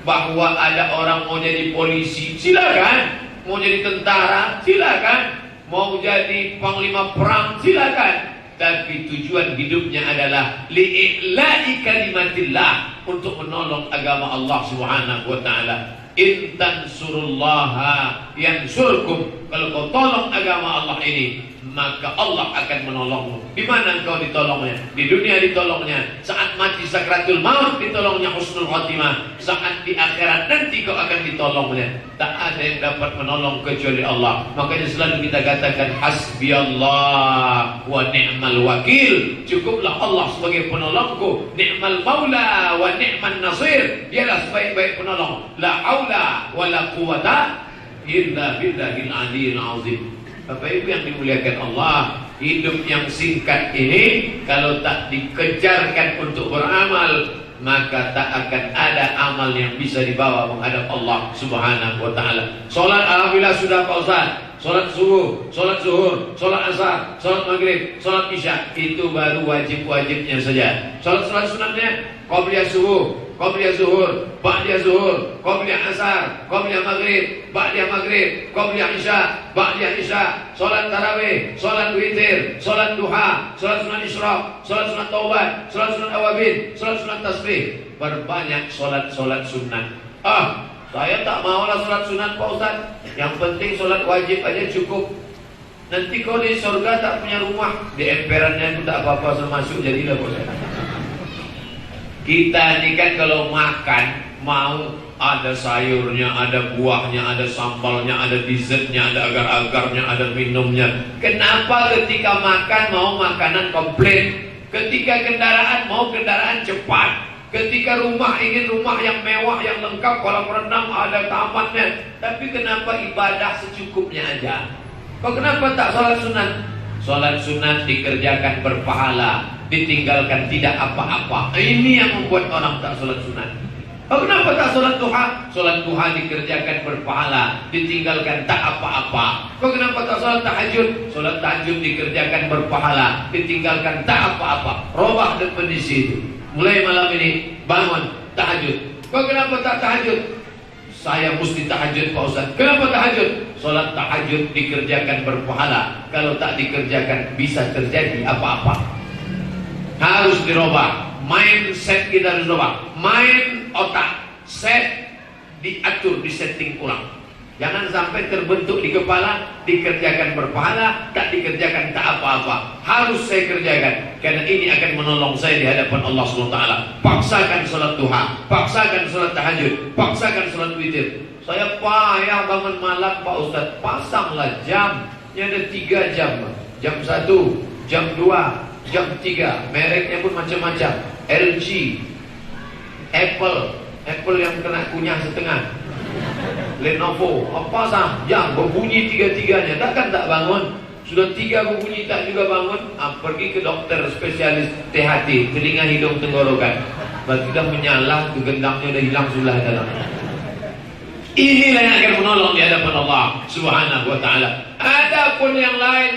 Bahwa ada orang mau jadi polisi, silakan. Mau jadi tentara, silakan. Mau jadi panglima perang, silakan. Tapi tujuan hidupnya adalah li'i'la'i kalimatillah, untuk menolong agama Allah Subhanahu wa taala. In tansurullaha yansurkum. Kalau kau tolong agama Allah ini, maka Allah akan menolongmu. Di mana engkau ditolongnya? Di dunia ditolongnya. Saat mati sakratul maut ditolongnya husnul khotimah. Saat di akhirat nanti kau akan ditolongnya. Tak ada yang dapat menolong kecuali Allah. Makanya selalu kita katakan hasbiyallah wa ni'mal wakil. Cukuplah Allah sebagai penolongku. Ni'mal maula wa ni'man nasir. Dialah sebaik-baik penolong. La haula wa la quwata illa billahil aliyil azim. Bapak Ibu yang dimuliakan Allah, hidup yang singkat ini kalau tak dikejarkan untuk beramal, maka tak akan ada amal yang bisa dibawa menghadap Allah Subhanahu wa taala. Salat alhamdulillah sudah Pak Ustaz. Salat subuh, salat zuhur, salat asar, salat maghrib, salat isya, itu baru wajib-wajibnya saja. Salat sunatnya qabliyah subuh, qabliyah zuhur, ba'diyah zuhur, qabliyah asar, qabliyah maghrib, ba'diyah maghrib, qabliyah isya, ba'diyah isya, salat tarawih, salat witir, salat duha, salat sunat isyraq, salat sunat taubat, salat sunat awabin, salat sunat tasbih. Berbanyak salat-salat sunat. Saya tak maulah salat sunat Pak Ustaz. Yang penting salat wajib aja cukup. Nanti kau di surga tak punya rumah, di emperannya itu tak apa-apa termasuk jadilah Pak Ustaz. Kita ini kan kalau makan mau ada sayurnya, ada buahnya, ada sambalnya, ada dessertnya, ada agar-agarnya, ada minumnya. Kenapa ketika makan mau makanan komplit? Ketika kendaraan mau kendaraan cepat? Ketika rumah ingin rumah yang mewah, yang lengkap, kolam renang, ada tamannya. Tapi kenapa ibadah secukupnya aja? Kok kenapa tak sholat sunat? Sholat sunat dikerjakan berpahala, ditinggalkan tidak apa-apa. Ini yang membuat orang tak sholat sunat. Oh, kenapa tak sholat duha? Sholat duha dikerjakan berpahala, ditinggalkan tak apa-apa. Kok kenapa tak sholat tahajud? Sholat tahajud dikerjakan berpahala, ditinggalkan tak apa-apa. Robah definisi itu. Mulai malam ini bangun tahajud. Kok kenapa tak tahajud? Saya mesti tahajud Pak Ustaz. Kenapa tahajud? Sholat tahajud dikerjakan berpahala. Kalau tak dikerjakan bisa terjadi apa-apa. Harus dirubah. Mindset kita harus dirubah. Mind otak, set diatur, disetting ulang. Jangan sampai terbentuk di kepala, dikerjakan berpahala, tak dikerjakan tak apa-apa. Harus saya kerjakan, karena ini akan menolong saya di hadapan Allah SWT. Paksakan sholat duha, paksakan sholat tahajud, paksakan sholat witir. Saya payah bangun malam Pak Ustaz. Pasanglah jam. Ini ada 3 jam. Jam 1, jam 2, jam 3. Mereknya pun macam-macam. LG, Apple yang kena kunyah setengah, Lenovo, apa sah, yang berbunyi 3-tiganya. Takkan tak bangun? Sudah 3 berbunyi tak juga bangun. Pergi ke dokter spesialis THT, telinga hidung tenggorokan. Bagi dah menyala, tu gendangnya dah hilang sudah dalam. Inilah yang akan menolong di hadapan Allah Subhanahu wa taala. Adapun yang lain,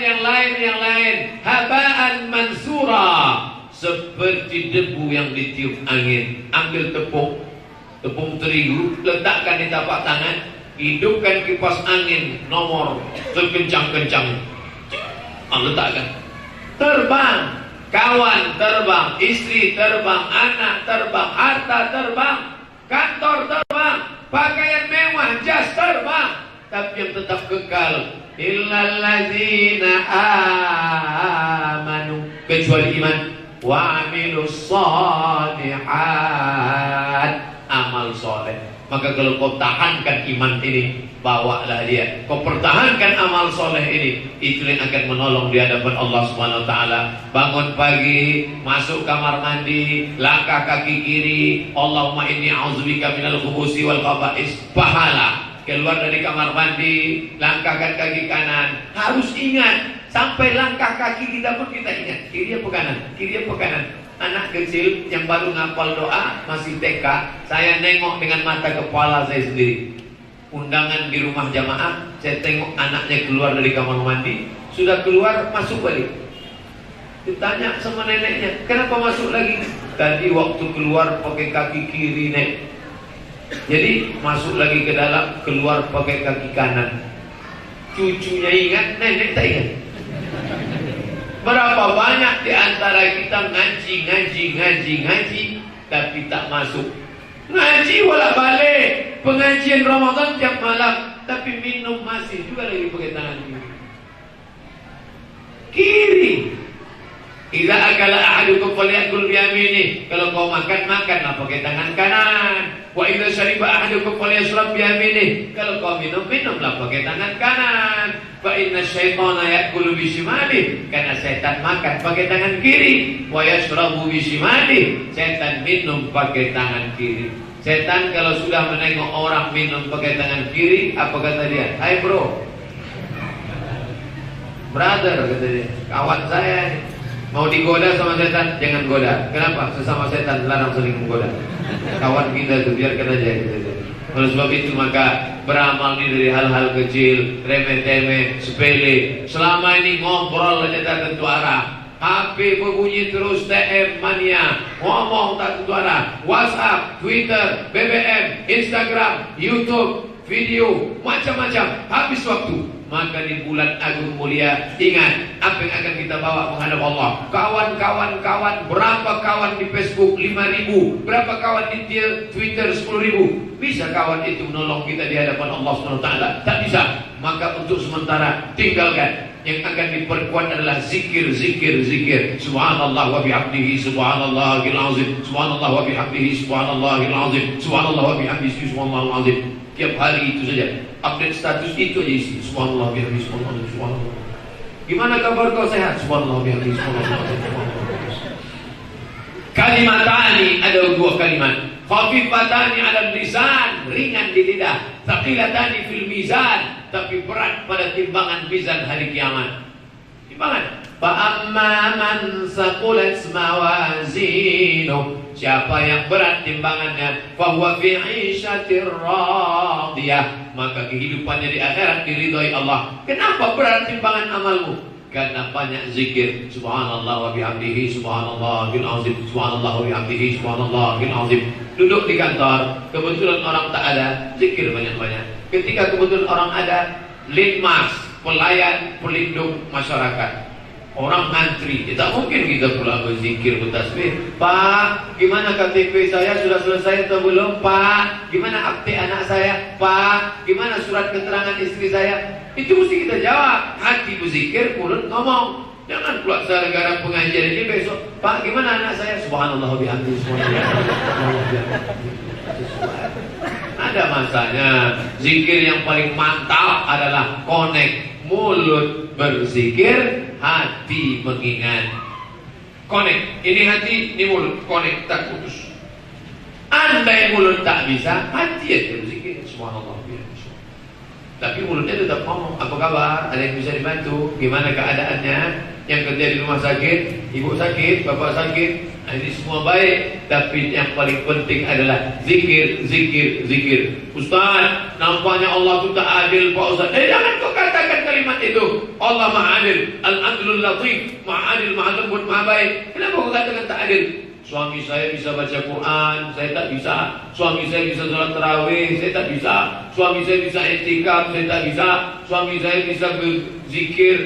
habaan mansura, seperti debu yang ditiup angin. Ambil tepung terigu, letakkan di tapak tangan, hidupkan kipas angin nomor terkencang-kencang, letakkan, terbang, kawan terbang, istri terbang, anak terbang, harta terbang, kantor terbang, pakaian mewah, jas terbang, tapi yang tetap kekal illallazina amanu, kecuali iman, wa amilus shalihat, amal soleh. Maka kalau kau tahankan iman ini, bawalah dia. Kau pertahankan amal soleh ini, itu yang akan menolong di hadapan Allah Subhanahu Wa Taala. Bangun pagi, masuk kamar mandi, langkah kaki kiri, Allahumma inni a'udzubika minal khubusi wal khaba'is, pahala. Keluar dari kamar mandi, langkahkan kaki kanan. Harus ingat, sampai langkah kaki kita pun kita ingat, kiri apa kanan, kiri apa kanan. Anak kecil yang baru ngapal doa, masih TK, saya nengok dengan mata kepala saya sendiri. Undangan di rumah jamaah, saya tengok anaknya keluar dari kamar mandi, sudah keluar, masuk balik. Ditanya sama neneknya, kenapa masuk lagi? Tadi waktu keluar pakai kaki kiri, Nek. Jadi masuk lagi ke dalam, keluar pakai kaki kanan. Cucunya ingat, nenek tak ingat. Berapa banyak di antara kita ngaji, tapi tak masuk. Ngaji bolak balik, pengajian Ramadan tiap malam, tapi minum masih juga lagi pakai tangan kiri. Idza akala ahadukum falyakul biyaminih. Kalau kau makanlah pakai tangan kanan. Wa idza syariba ahadukum falyashrab biyaminih. Kalau kau minumlah pakai tangan kanan. Fa inna syaitana ya'kulu bishimalihi. Karena setan makan pakai tangan kiri. Wa yashrabu bishimalihi. Setan minum pakai tangan kiri. Setan kalau sudah menengok orang minum pakai tangan kiri, apa kata dia? Hai bro, brother, kata dia, kawan saya nih. Mau digoda sama setan, jangan goda. Kenapa? Sesama setan larang saling menggoda. Kawan kita itu biarkan aja gitu. Oleh sebab itu maka beramal ini dari hal-hal kecil, remeh-temeh, sepele. Selama ini ngobrol aja tak tentu arah. HP berbunyi terus, TM mania, ngomong tak tentu arah. WhatsApp, Twitter, BBM, Instagram, YouTube, video, macam-macam. Habis waktu. Maka di bulan agung mulia, ingat apa yang akan kita bawa menghadap Allah. Kawan, berapa kawan di Facebook 5.000, berapa kawan di Twitter 10.000. Bisa kawan itu menolong kita di hadapan Allah SWT? Tak bisa. Maka untuk sementara tinggalkan. Yang akan diperkuat adalah zikir. Subhanallah wa bihamdihi subhanallahil azim. Subhanallah wa bihamdihi subhanallahil azim. Subhanallah wa bihamdihi subhanallahil azim. Tiap hari itu saja. Update status itu aja isi. Subhanallah bihamdihi subhanallah. Gimana kabar kau, sehat? Subhanallah bihamdihi subhanallah. Kalimatani, ada dua kalimat. Khafifatani 'ala lisan, ringan di lidah. Thaqilatani fil mizan, tapi berat pada timbangan mizan hari kiamat. Timbangan. Fa amma man saqulat mawazinu, siapa yang berat timbangannya, fa huwa fi 'ishatir radiyah, maka kehidupannya di akhirat diridhoi Allah. Kenapa berat timbangan amalmu? Karena banyak zikir. Subhanallah wa bihamdihi subhanallahil azim. Subhanallah wa bihamdihi subhanallahil azim. Duduk di kantor, kebetulan orang tak ada, zikir banyak-banyak. Ketika kebetulan orang ada, linmas, pelayan pelindung masyarakat, orang ngantri, tak mungkin kita pula berzikir, bertasbih. Pak, gimana KTP saya sudah selesai atau belum? Pak, gimana akte anak saya? Pak, gimana surat keterangan istri saya? Itu mesti kita jawab. Hati berzikir, mulut ngomong. Jangan pula gara-gara pengajian ini besok, Pak, gimana anak saya? Subhanallah bihamdihi subhanallah. Ada masanya. Zikir yang paling mantap adalah connect. Mulut berzikir, hati mengingat. Connect. Ini hati, ini mulut. Connect, tak putus. Andai mulut tak bisa, hati aja berzikir. Subhanallah. Tapi mulutnya tetap ngomong, apa kabar? Ada yang bisa dibantu? Gimana keadaannya? Yang kerja di rumah sakit, ibu sakit, bapak sakit, ini semua baik. Tapi yang paling penting adalah zikir. Ustaz, nampaknya Allah itu tak adil, Pak Ustaz. Jangan kau katakan kalimat itu. Allah maha adil, al-adlul latif, maha adil, maha lembut, maha baik. Kenapa kau katakan tak adil? Suami saya bisa baca Quran, saya tak bisa. Suami saya bisa sholat tarawih, saya tak bisa. Suami saya bisa i'tikaf, saya tak bisa. Suami saya bisa berzikir.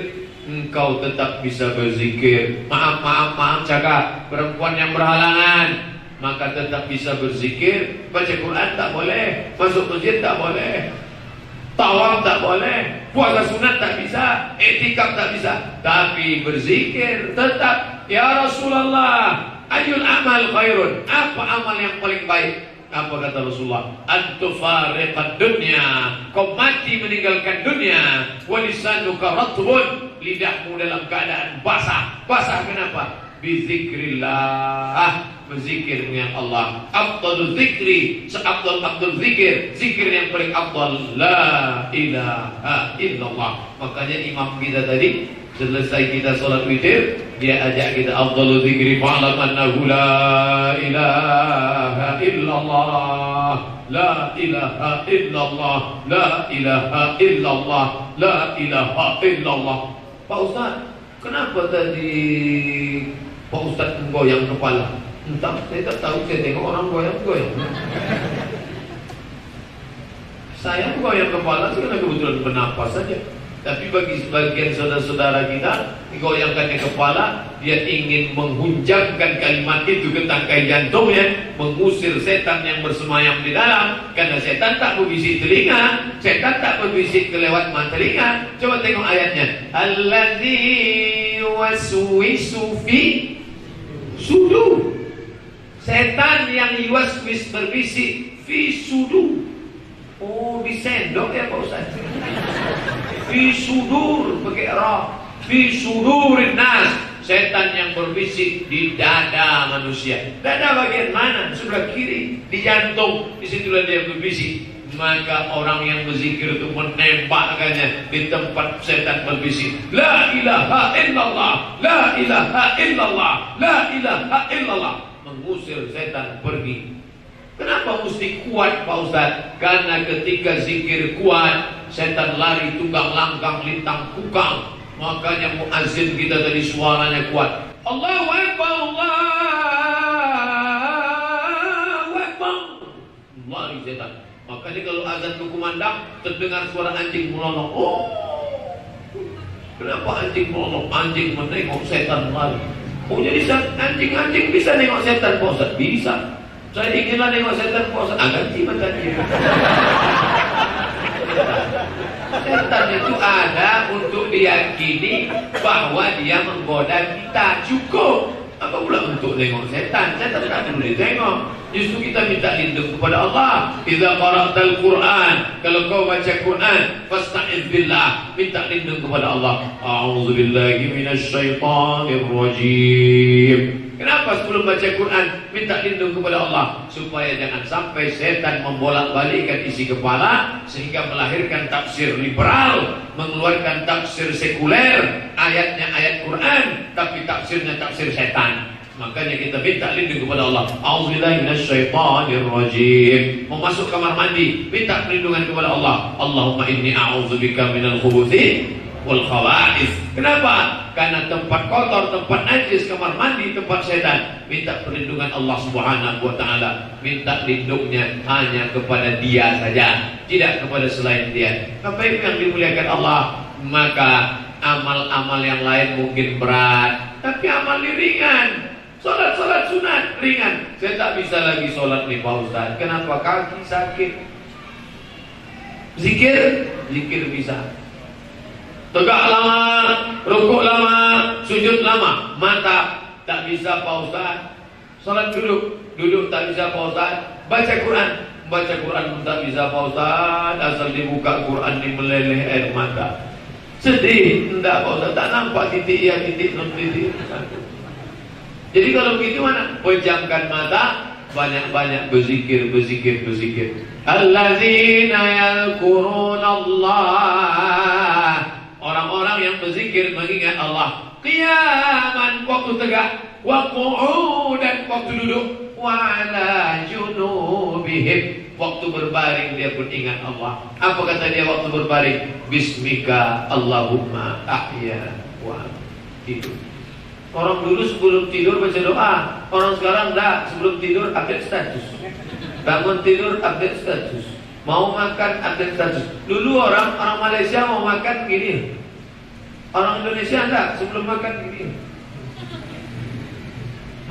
Engkau tetap bisa berzikir. Maaf cakap, perempuan yang berhalangan maka tetap bisa berzikir. Baca Quran tak boleh, masuk masjid tak boleh, tawaf tak boleh, puasa sunat tak bisa, i'tikaf tak bisa, tapi berzikir tetap. Ya Rasulullah, ayul amal khairun, apa amal yang paling baik? Apa kata Rasulullah? Antufariqad dunya, kau mati meninggalkan dunia. Walisanuka ratbun, lidahmu dalam keadaan basah. Basah kenapa? Bizikrillah, berzikir dengan Allah. Afdalul zikri, seafdal zikir, zikir yang paling afdal la ilaha illallah. Makanya imam kita tadi selesai kita sholat witir, dia ajak kita afdalul zikri fa'lam annahu la ilaha illallah, la ilaha illallah, la ilaha illallah, la ilaha illallah. Pak Ustaz, kenapa tadi Pak Ustaz menggoyang kepala? Entah, saya tak tahu, saya tengok orang goyang-goyang. Saya goyang kepala itu karena kebetulan bernapas saja. Tapi bagi sebagian saudara-saudara kita, digoyangkannya kepala, dia ingin menghunjamkan kalimat itu ke tangkai jantungnya, mengusir setan yang bersemayam di dalam. Karena setan tak berbisik telinga, setan tak berbisik kelewat mata telinga. Coba tengok ayatnya. Allazi yuwaswisu fi sudur. Setan yang yuwaswis berbisik fi sudur. Oh, di sendok ya Pak Ustaz. Fi sudur pakai ra. Fi sudurin nas. Setan yang berbisik di dada manusia. Dada bagian mana? Sebelah kiri, di jantung. Disitulah dia berbisik. Maka orang yang berzikir itu menembakkannya di tempat setan berbisik. La ilaha illallah, la ilaha illallah, la ilaha illallah. Mengusir setan pergi. Kenapa mesti kuat Pak Ustaz? Karena ketika zikir kuat, setan lari tunggang langgang lintang kukang. Makanya muazzin kita tadi suaranya kuat. Allahu Akbar, Allahu Akbar. Lari setan. Makanya kalau azan berkumandang, terdengar suara anjing melolong. Oh, kenapa anjing melolong? Anjing menengok, setan lari. Oh, jadi anjing-anjing bisa nengok setan Pak Ustaz? Bisa. Saya inginlah nengok setan Pak Ustaz. Ganti matanya. Setan itu ada untuk diyakini bahwa dia menggoda kita. Cukup. Apa pula untuk nengok setan? Setan tak perlu ditengok. Justru kita minta lindung kepada Allah. Idza qara'tal Quran, kalau kau baca Quran, fasta'iz billah, minta lindung kepada Allah. A'udzubillahi minasyaitonir rajim. Kenapa sebelum baca Quran minta lindung kepada Allah? Supaya jangan sampai setan membolak-balikkan isi kepala sehingga melahirkan tafsir liberal, mengeluarkan tafsir sekuler, ayatnya ayat Quran tapi tafsirnya tafsir setan. Makanya kita minta lindung kepada Allah. A'udzubillahi minasyaitonir rajim. Mau masuk kamar mandi, minta perlindungan kepada Allah. Allahumma inni a'udzubika minal khubuthi wal khaba'ith. Kenapa? Karena tempat kotor, tempat najis, kamar mandi, tempat setan. Minta perlindungan Allah Subhanahu wa taala. Minta lindungnya hanya kepada Dia saja, tidak kepada selain Dia. Apa itu yang dimuliakan Allah? Maka amal-amal yang lain mungkin berat, tapi amal ringan. Salat sunat ringan. Saya tak bisa lagi solat nih Pak Ustaz. Kenapa? Kaki sakit. Zikir bisa. Tegak lama, rukuk lama, sujud lama. Mata tak bisa Pak Ustaz. Salat duduk tak bisa Pak Ustaz. Baca Quran pun tak bisa Pak Ustaz. Asal dibuka Quran di meleleh air mata. Sedih, enggak Pak Ustaz. Tak nampak titik ya, titik non titik. Jadi kalau begitu mana? Pejamkan mata, banyak-banyak berzikir. Allazina yadhkurunallah. Orang-orang yang berzikir mengingat Allah. Qiyaman, waktu tegak, wa qu'udan, waktu duduk, wa ala junubihim, waktu berbaring dia pun ingat Allah. Apa kata dia waktu berbaring? Bismika Allahumma ahya wa hidup. Orang dulu sebelum tidur baca doa. Orang sekarang dah sebelum tidur update status, bangun tidur update status, mau makan update status. Dulu orang Malaysia mau makan gini, orang Indonesia enggak, sebelum makan gini,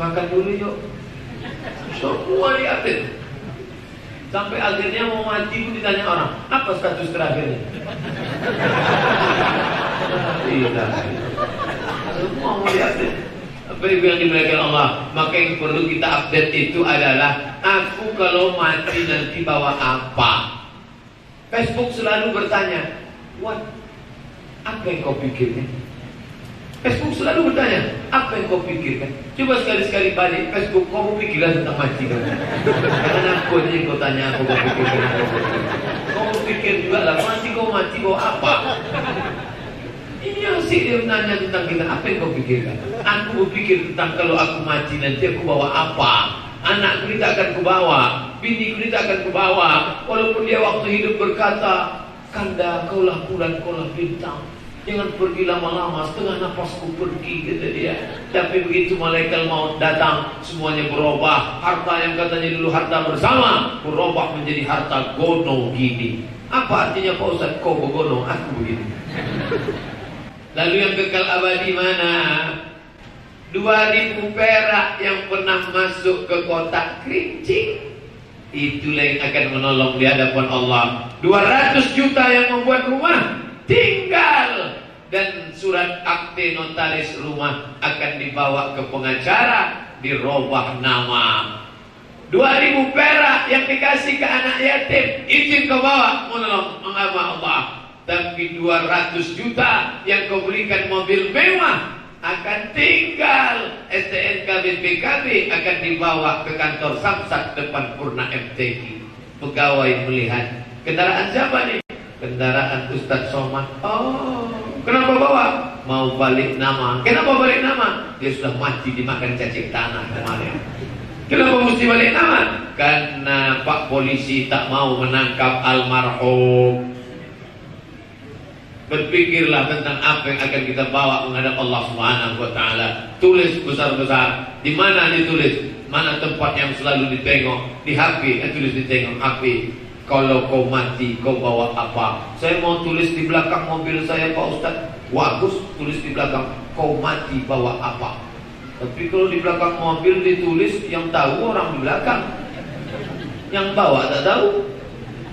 makan dulu yuk. Semua diupdate. Sampai akhirnya mau mati pun ditanya orang, apa status terakhirnya? Tidak. Semua mau diupdate. Apa yang dimuliakan Allah? Maka yang perlu kita update itu adalah, aku kalau mati nanti bawa apa? Facebook selalu bertanya, what? Apa yang kau pikirkan? Facebook selalu bertanya, apa yang kau pikirkan? Coba sekali-sekali balik Facebook, kau mau pikirkan tentang mati kan? Karena aku aja kau tanya aku mau pikirkan apa? Kau pikir juga lah, kau mati bawa apa? Ini asik dia menanya tentang kita, apa yang kau pikirkan? Aku berpikir tentang kalau aku mati nanti aku bawa apa? Anakku ini tak akan kubawa, biniku ini tak akan kubawa. Walaupun dia waktu hidup berkata, Kanda kaulah bulan, kaulah bintang, jangan pergi lama-lama, setengah napasku pergi, kata dia. Tapi begitu malaikat maut datang, semuanya berubah. Harta yang katanya dulu harta bersama berubah menjadi harta gono gini. Apa artinya Pak Ustaz? Kau begono, aku begini. Lalu yang kekal abadi mana? 2.000 perak yang pernah masuk ke kotak kerincing, itulah yang akan menolong di hadapan Allah. 200 juta yang membuat rumah tinggal, dan surat akte notaris rumah akan dibawa ke pengacara, dirubah nama. 2.000 perak yang dikasih ke anak yatim, izin kau bawa menolong mengagama Allah. Tapi 200 juta yang kau berikan mobil mewah akan tinggal. STNK BPKB akan dibawa ke kantor Samsat depan Purna MTQ. Pegawai melihat, kendaraan siapa nih? Kendaraan Ustadz Somad. Oh, kenapa bawa? Mau balik nama. Kenapa balik nama? Dia sudah mati dimakan cacing tanah kemarin. Kenapa mesti balik nama? Karena Pak Polisi tak mau menangkap almarhum. Berpikirlah tentang apa yang akan kita bawa menghadap Allah Subhanahu wa taala. Tulis besar-besar. Di mana ditulis? Mana tempat yang selalu ditengok? Di HP, tulis ditengok HP. Kalau kau mati, kau bawa apa? Saya mau tulis di belakang mobil saya, Pak Ustaz. Bagus, tulis di belakang. Kau mati bawa apa? Tapi kalau di belakang mobil ditulis, yang tahu orang di belakang, yang bawa tak tahu.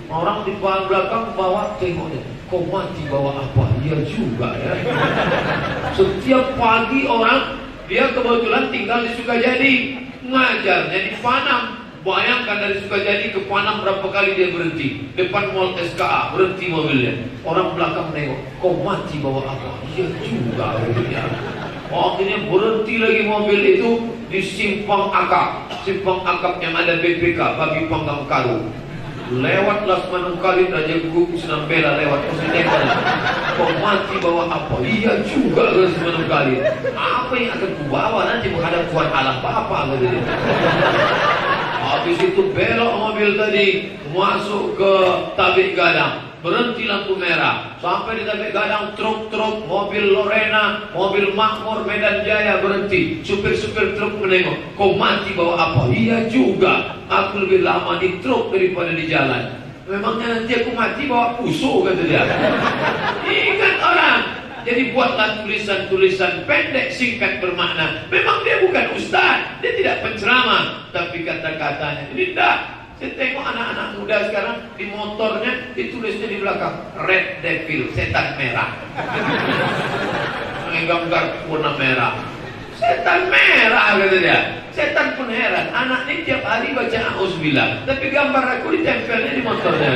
Orang di belakang bawa, tengoknya. Kau mati bawa apa? Iya juga ya. Setiap pagi orang, dia kebetulan tinggal di Sukajadi, ngajarnya di Panam. Bayangkan dari Sukajadi ke Panam berapa kali dia berhenti. Depan mall SKA, berhenti mobilnya. Orang belakang nengok, kau mati bawa apa? Iya juga ya. Akhirnya berhenti lagi mobil itu di Simpang Akap. Simpang Akap yang ada BPK, Babi Panggang Karu. Lewatlah Semanungkalit, Raja Guguk, Senam Bela lewat Persidangan. Kau mati bawa apa? Iya juga ke Semanungkalit. Apa yang akan kubawa nanti menghadap Tuhan Allah Bapa? Habis itu belok mobil tadi masuk ke Tabik Gadang, berhenti lampu merah. Sampai di Tabik Gadang, truk-truk, mobil Lorena, mobil Makmur, Medan Jaya berhenti. Supir-supir truk menengok, kau mati bawa apa? Iya juga, aku lebih lama di truk daripada di jalan. Memangnya nanti aku mati bawa pusuh, kata dia. Ingat orang. Jadi buatlah tulisan-tulisan pendek, singkat, bermakna. Memang dia bukan ustaz, dia tidak penceramah, tapi kata-katanya ini dah. Saya tengok anak-anak muda sekarang di motornya ditulisnya di belakang Red Devil, setan merah. Menggambar warna merah. Setan merah, kata dia. Setan pun heran, anak ini tiap hari baca Auzubillah, tapi gambar aku ditempelnya di motornya.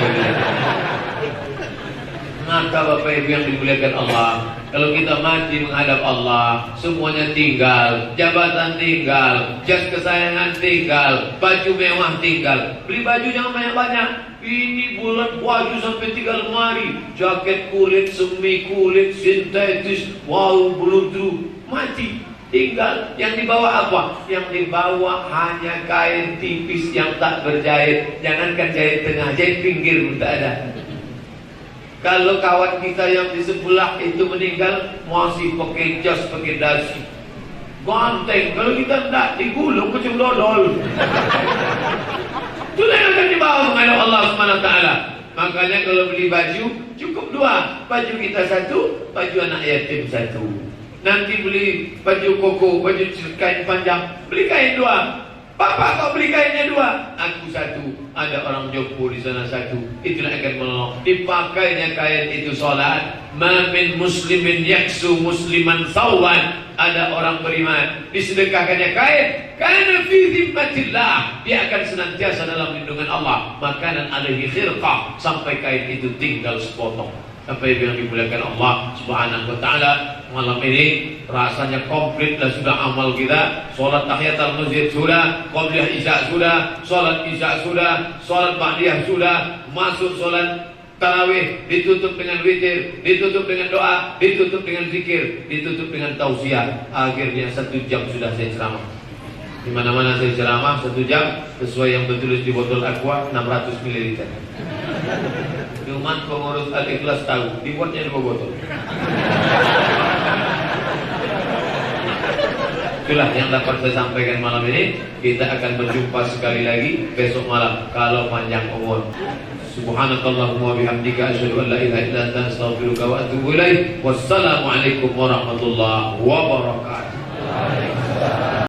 Maka Bapak Ibu yang dimuliakan Allah, kalau kita mati menghadap Allah, semuanya tinggal, jabatan tinggal, jas kesayangan tinggal, baju mewah tinggal. Beli baju jangan banyak-banyak. Ini bulan baju sampai 3 lemari, jaket kulit, semi kulit, sintetis, wow, bludru, mati. Tinggal. Yang dibawa apa? Yang dibawa hanya kain tipis yang tak berjahit. Jangankan jahit tengah, jahit pinggir pun tak ada. Kalau kawan kita yang di sebelah itu meninggal, masih pakai jas, pakai dasi, Ganteng. Kalau kita tidak digulung macam dodol. Itulah yang akan dibawa menghadap Allah SWT. Makanya kalau beli baju cukup 2. Baju kita 1, baju anak yatim 1. Nanti beli baju koko, baju kain panjang, beli kain 2. Bapak kau beli kainnya 2, aku 1. Ada orang Joko di sana 1. Itulah akan menolong. Dipakainya kain itu sholat. Ma min muslimin yaksu musliman sawan. Ada orang beriman disedekahkannya kain, karena fi zimmatillah, dia akan senantiasa dalam lindungan Allah. Makanan alaihi khirqah, sampai kain itu tinggal sepotong. Sampai yang dimuliakan Allah Subhanahu wa taala, malam ini rasanya komplit dan sudah amal kita. Salat tahiyatul masjid sudah, qabliyah isya sudah, salat isya sudah, salat ba'diyah sudah, masuk salat tarawih, ditutup dengan witir, ditutup dengan doa, ditutup dengan zikir, ditutup dengan tausiah. Akhirnya 1 jam sudah saya ceramah. Di mana-mana saya ceramah 1 jam sesuai yang tertulis di botol aqua 600 ml. Cuman pengurus Al-Ikhlas tahu dibuatnya 2 botol. Itulah yang dapat saya sampaikan malam ini. Kita akan berjumpa sekali lagi besok malam kalau panjang umur. Subhanakallahumma bihamdika asyhadu an la ilaha illa anta astaghfiruka wa atubu ilaik. Wassalamualaikum warahmatullahi wabarakatuh.